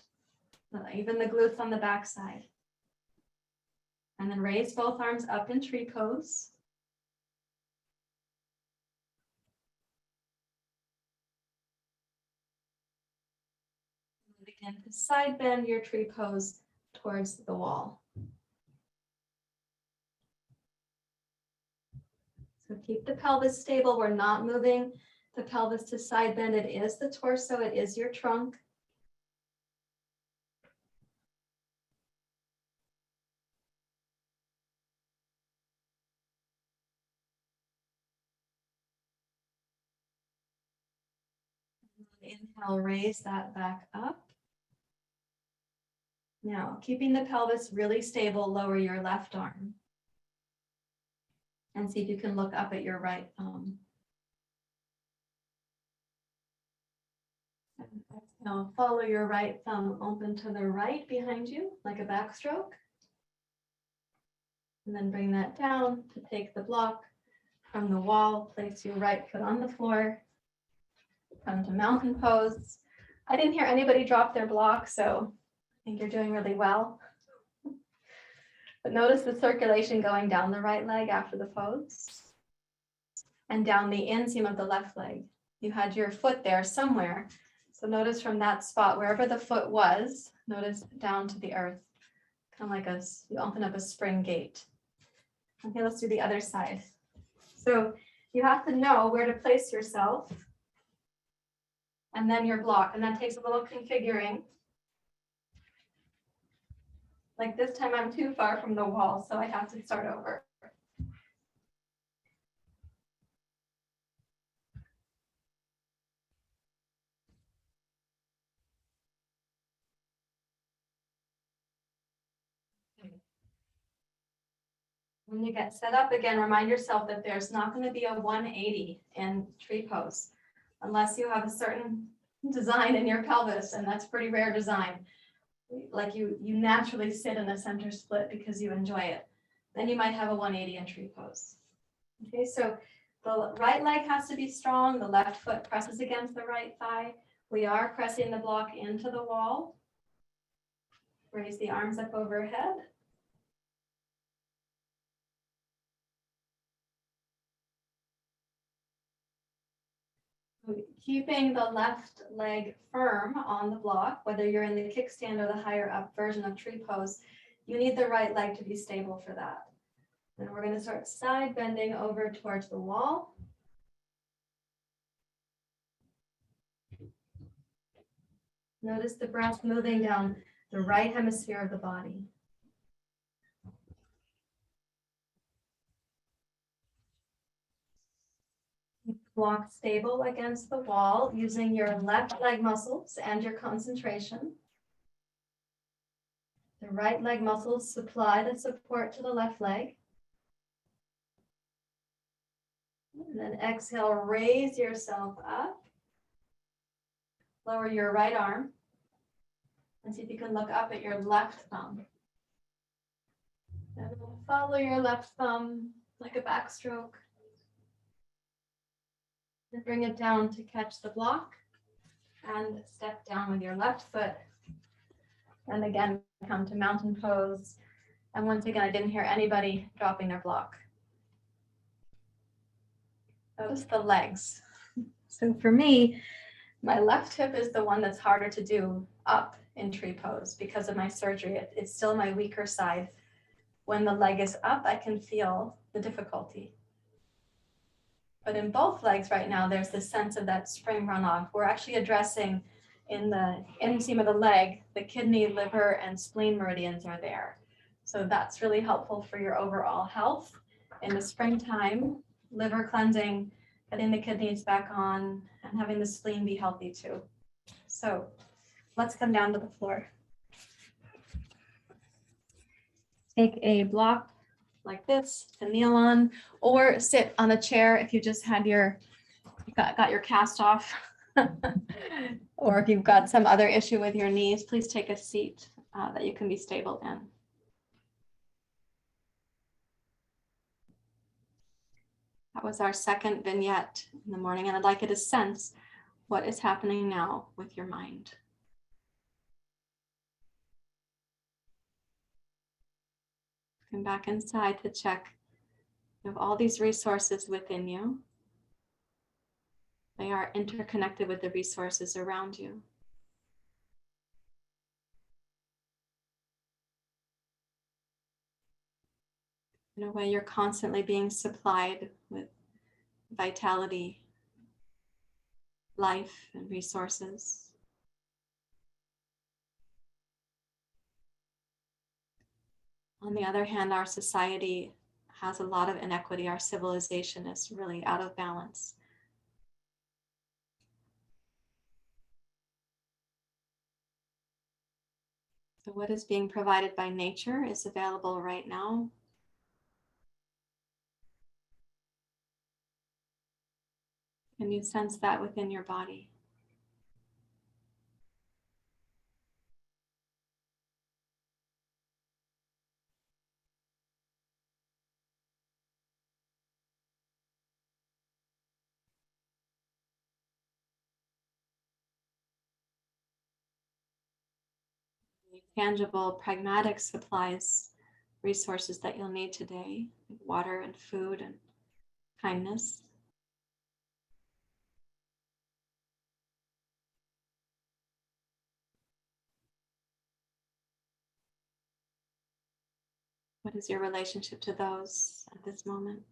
even the glutes on the back side. And then raise both arms up in tree pose. Begin to side bend your tree pose towards the wall. So keep the pelvis stable. We're not moving the pelvis to side bend. It is the torso. It is your trunk. Inhale, raise that back up. Now, keeping the pelvis really stable, lower your left arm. And see if you can look up at your right thumb. And exhale, follow your right thumb open to the right behind you, like a backstroke. And then bring that down to take the block from the wall. Place your right foot on the floor. Come to mountain pose. I didn't hear anybody drop their block, so I think you're doing really well. But notice the circulation going down the right leg after the pose and down the inseam of the left leg. You had your foot there somewhere. So notice from that spot, wherever the foot was, notice down to the earth, kind of like you open up a spring gate. Okay, let's do the other side. So you have to know where to place yourself and then your block. And that takes a little configuring. Like this time I'm too far from the wall, so I have to start over. When you get set up again, remind yourself that there's not going to be a 180 in tree pose unless you have a certain design in your pelvis, and that's pretty rare design. Like you naturally sit in a center split because you enjoy it. Then you might have a 180 in tree pose. Okay, so the right leg has to be strong. The left foot presses against the right thigh. We are pressing the block into the wall. Raise the arms up overhead. Keeping the left leg firm on the block, whether you're in the kickstand or the higher up version of tree pose, you need the right leg to be stable for that. Then we're going to start side bending over towards the wall. Notice the breath moving down the right hemisphere of the body. Block stable against the wall using your left leg muscles and your concentration. The right leg muscles supply the support to the left leg. And then exhale, raise yourself up. Lower your right arm. And see if you can look up at your left thumb. And follow your left thumb like a backstroke. And bring it down to catch the block and step down with your left foot. And again, come to mountain pose. And once again, I didn't hear anybody dropping their block. Notice the legs. So for me, my left hip is the one that's harder to do up in tree pose because of my surgery. It's still my weaker side. When the leg is up, I can feel the difficulty. But in both legs right now, there's this sense of that spring runoff. We're actually addressing in the inseam of the leg, the kidney, liver, and spleen meridians are there. So that's really helpful for your overall health. In the springtime, liver cleansing, getting the kidneys back on, and having the spleen be healthy too. So let's come down to the floor. Take a block like this to kneel on, or sit on a chair if you just had got your cast off. Or if you've got some other issue with your knees, please take a seat that you can be stable in. That was our second vignette in the morning, and I'd like you to sense what is happening now with your mind. Come back inside to check. You have all these resources within you. They are interconnected with the resources around you. In a way, you're constantly being supplied with vitality, life, and resources. On the other hand, our society has a lot of inequity. Our civilization is really out of balance. So what is being provided by nature is available right now. Can you sense that within your body? Tangible, pragmatic supplies, resources that you'll need today, like water and food and kindness. What is your relationship to those at this moment?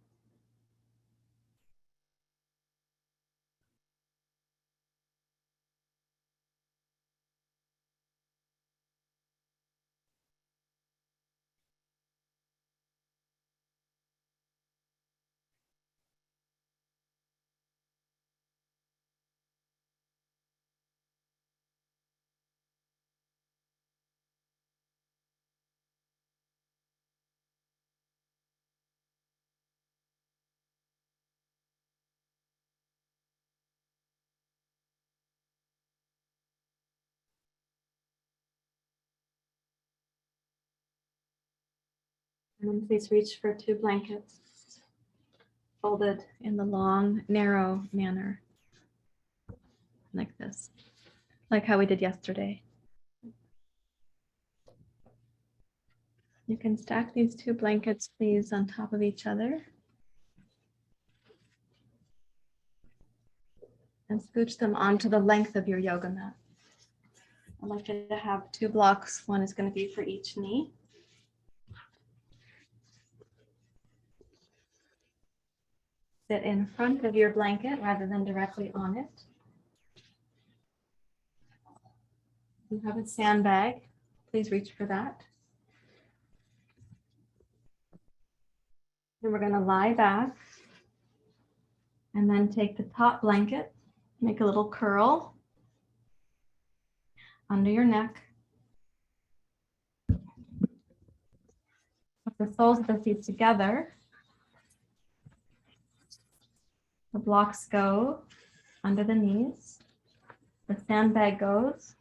And then please reach for 2 blankets folded in the long, narrow manner, like this, like how we did yesterday. You can stack these 2 blankets, please, on top of each other. And scooch them onto the length of your yoga mat. I'd like you to have 2 blocks. One is going to be for each knee. Sit in front of your blanket rather than directly on it. You have a sandbag. Please reach for that. And we're going to lie back and then take the top blanket, make a little curl under your neck. Put the soles of the feet together. The blocks go under the knees. The sandbag goes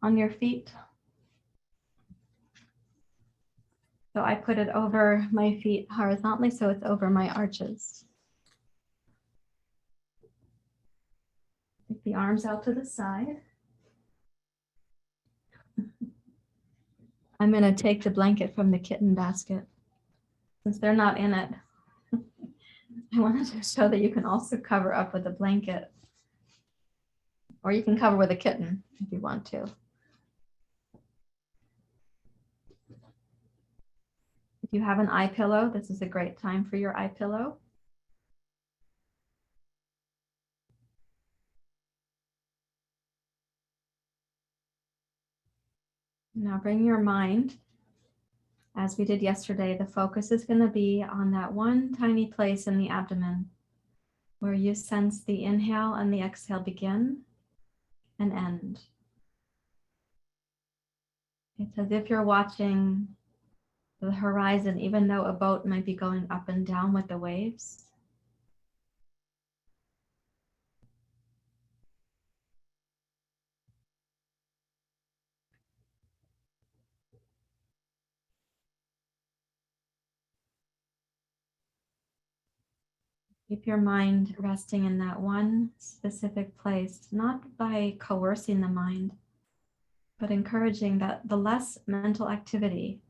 on your feet. So I put it over my feet horizontally, so it's over my arches. Take the arms out to the side. I'm going to take the blanket from the kitten basket. Since they're not in it, I wanted to show that you can also cover up with a blanket. Or you can cover with a kitten if you want to. If you have an eye pillow, this is a great time for your eye pillow. Now bring your mind, as we did yesterday, the focus is going to be on that one tiny place in the abdomen where you sense the inhale and the exhale begin and end. It's as if you're watching the horizon, even though a boat might be going up and down with the waves. Keep your mind resting in that one specific place, not by coercing the mind, but encouraging that the less mental activity,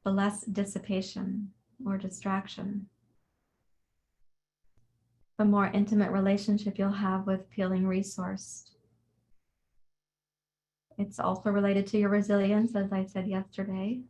the less dissipation or distraction, the more intimate relationship you'll have with feeling resourced. It's also related to your resilience, as I said yesterday.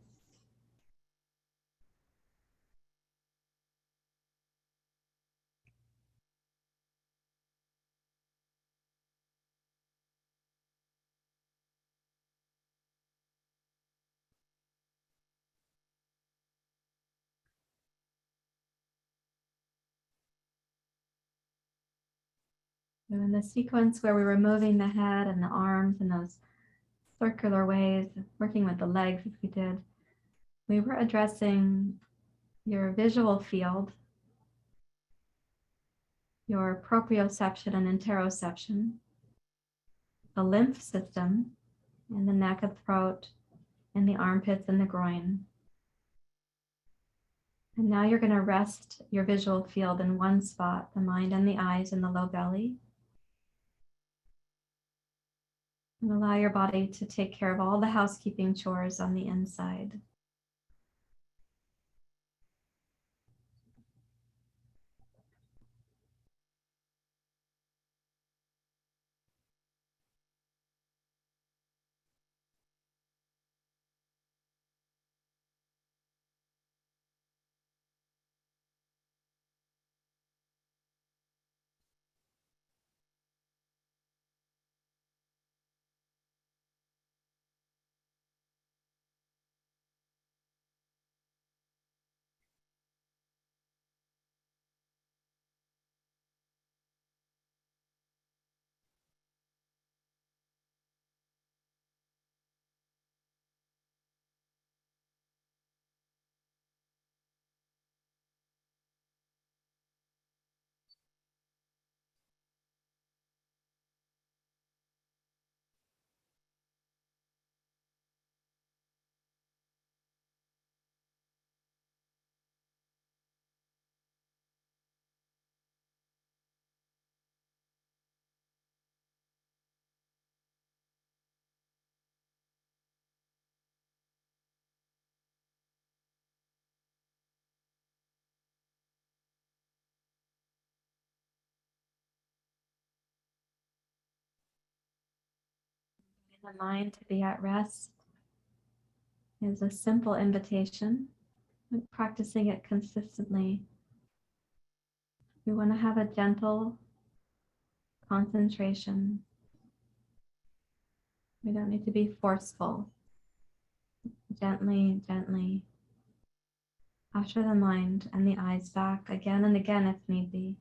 So in the sequence where we were moving the head and the arms in those circular ways, working with the legs as we did, we were addressing your visual field, your proprioception and interoception, the lymph system in the neck and throat, and the armpits and the groin. And now you're going to rest your visual field in one spot, the mind and the eyes and the low belly. And allow your body to take care of all the housekeeping chores on the inside. The mind to be at rest is a simple invitation, but practicing it consistently. We want to have a gentle concentration. We don't need to be forceful. Gently, gently usher the mind and the eyes back again and again if need be.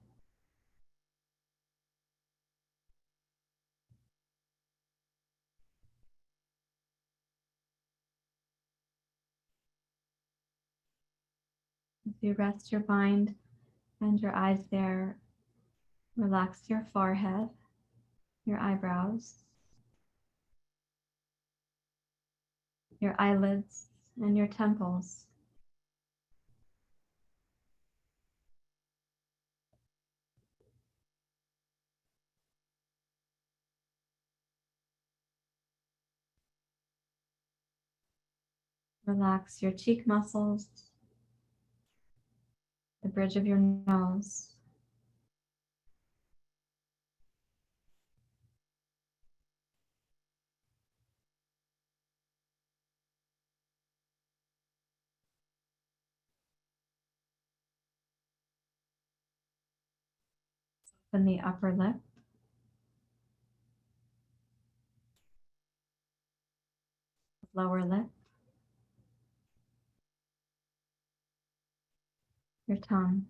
As you rest your mind and your eyes there, relax your forehead, your eyebrows, your eyelids, and your temples. Relax your cheek muscles, the bridge of your nose, and the upper lip. lower lip, your tongue.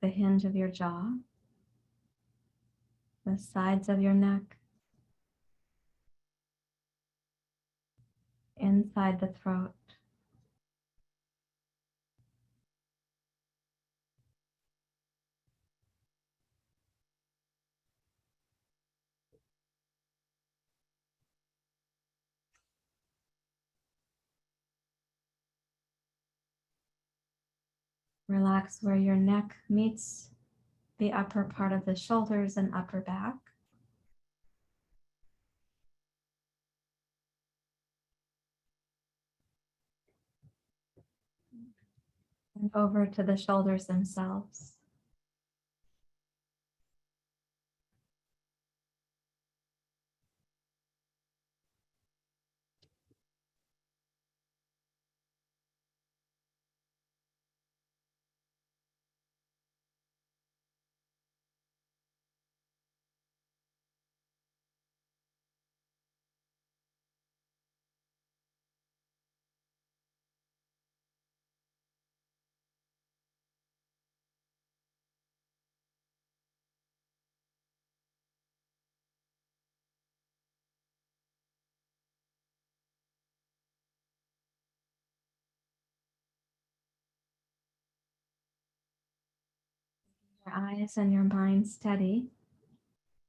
The hinge of your jaw, the sides of your neck, inside the throat. Relax where your neck meets the upper part of the shoulders and upper back. And over to the shoulders themselves. Your eyes and your mind steady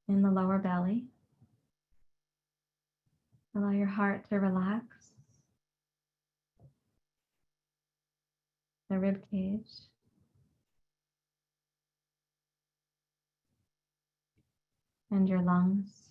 in the lower belly. Allow your heart to relax. The rib cage. And your lungs.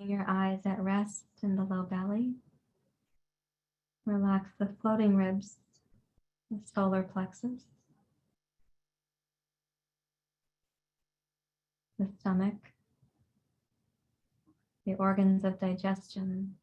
Your eyes at rest in the low belly. Relax the floating ribs, the solar plexus, the stomach, the organs of digestion.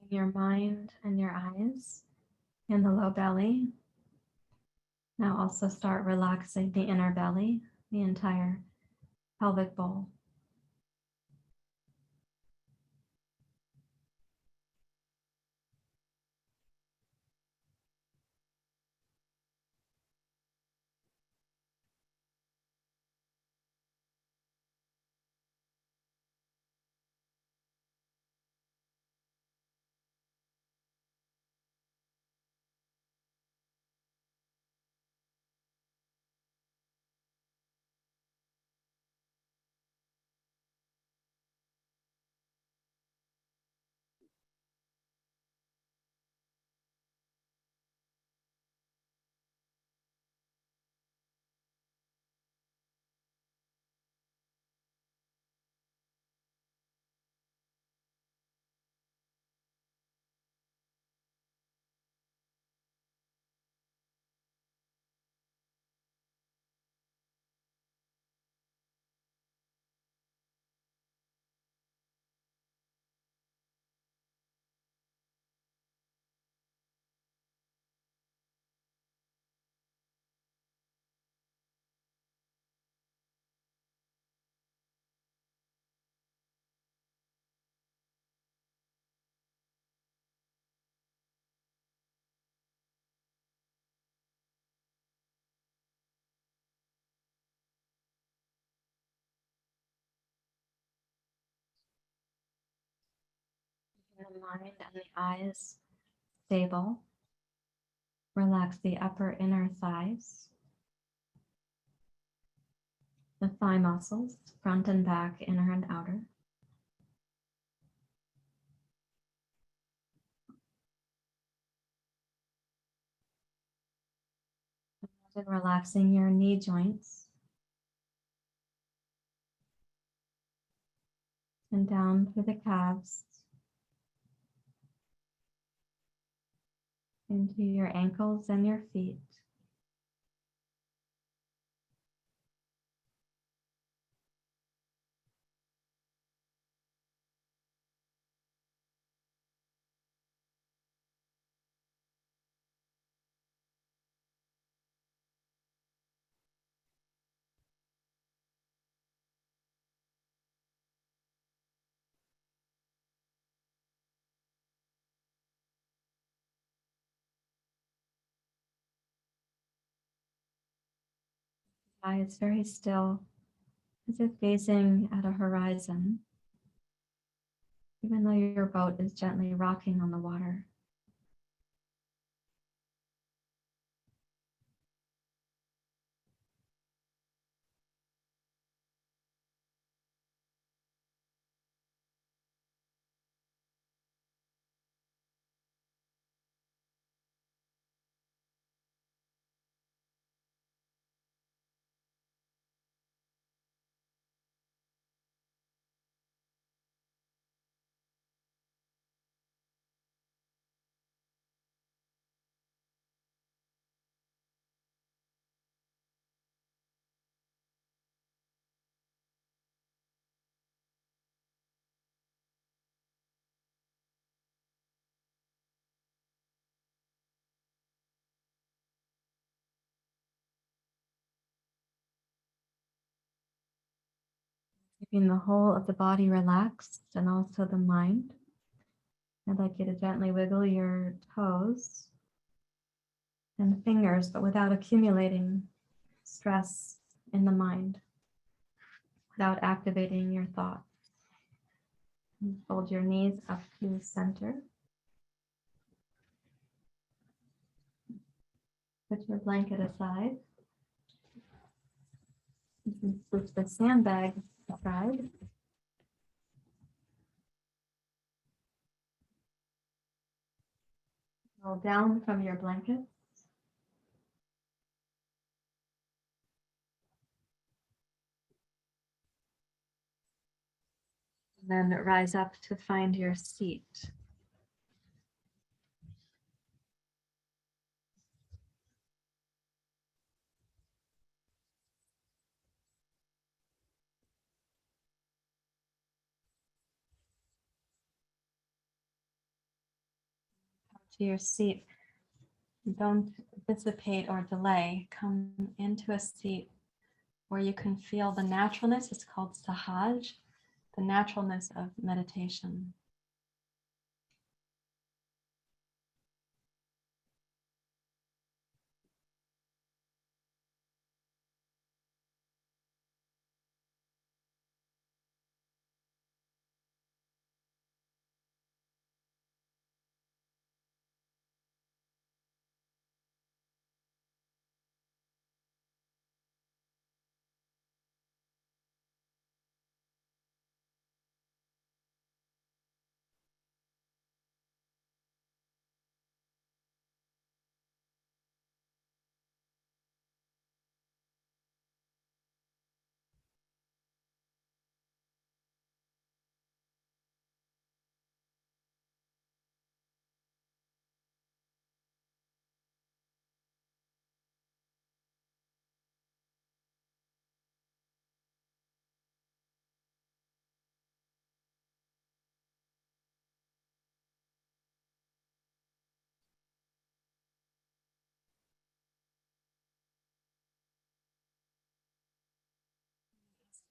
Your mind and your eyes in the low belly. Now also start relaxing the inner belly, the entire pelvic bowl. the mind and the eyes stable. Relax the upper inner thighs, the thigh muscles, front and back, inner and outer. Imagine relaxing your knee joints and down through the calves into your ankles and your feet. Eyes very still, as if gazing at a horizon, even though your boat is gently rocking on the water. Keeping the whole of the body relaxed and also the mind. I'd like you to gently wiggle your toes and fingers, but without accumulating stress in the mind, without activating your thoughts. And fold your knees up to center. Put your blanket aside. You can put the sandbag aside. Roll down from your blanket. And then rise up to find your seat. Come to your seat. Don't dissipate or delay. Come into a seat where you can feel the naturalness. It's called sahaj, the naturalness of meditation.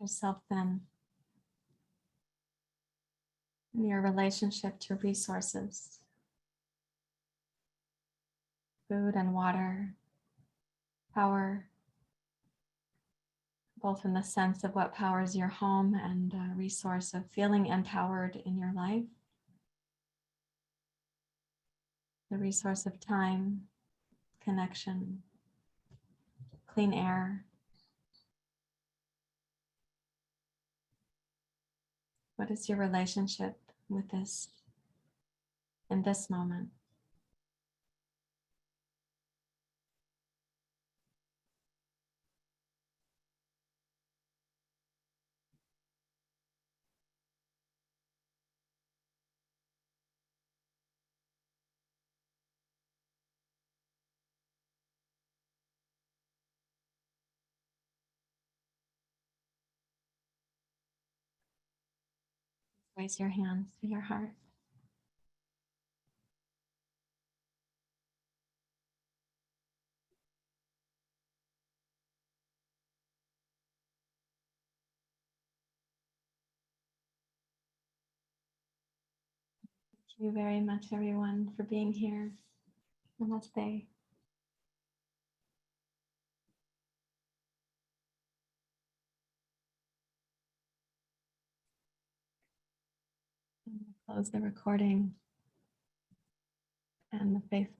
Yourself then in your relationship to resources, food and water, power, both in the sense of what powers your home and a resource of feeling empowered in your life. the resource of time, connection, clean air. What is your relationship with this in this moment? Raise your hands to your heart. Thank you very much, everyone, for being here. Namaste. I'm going to close the recording and the Facebook.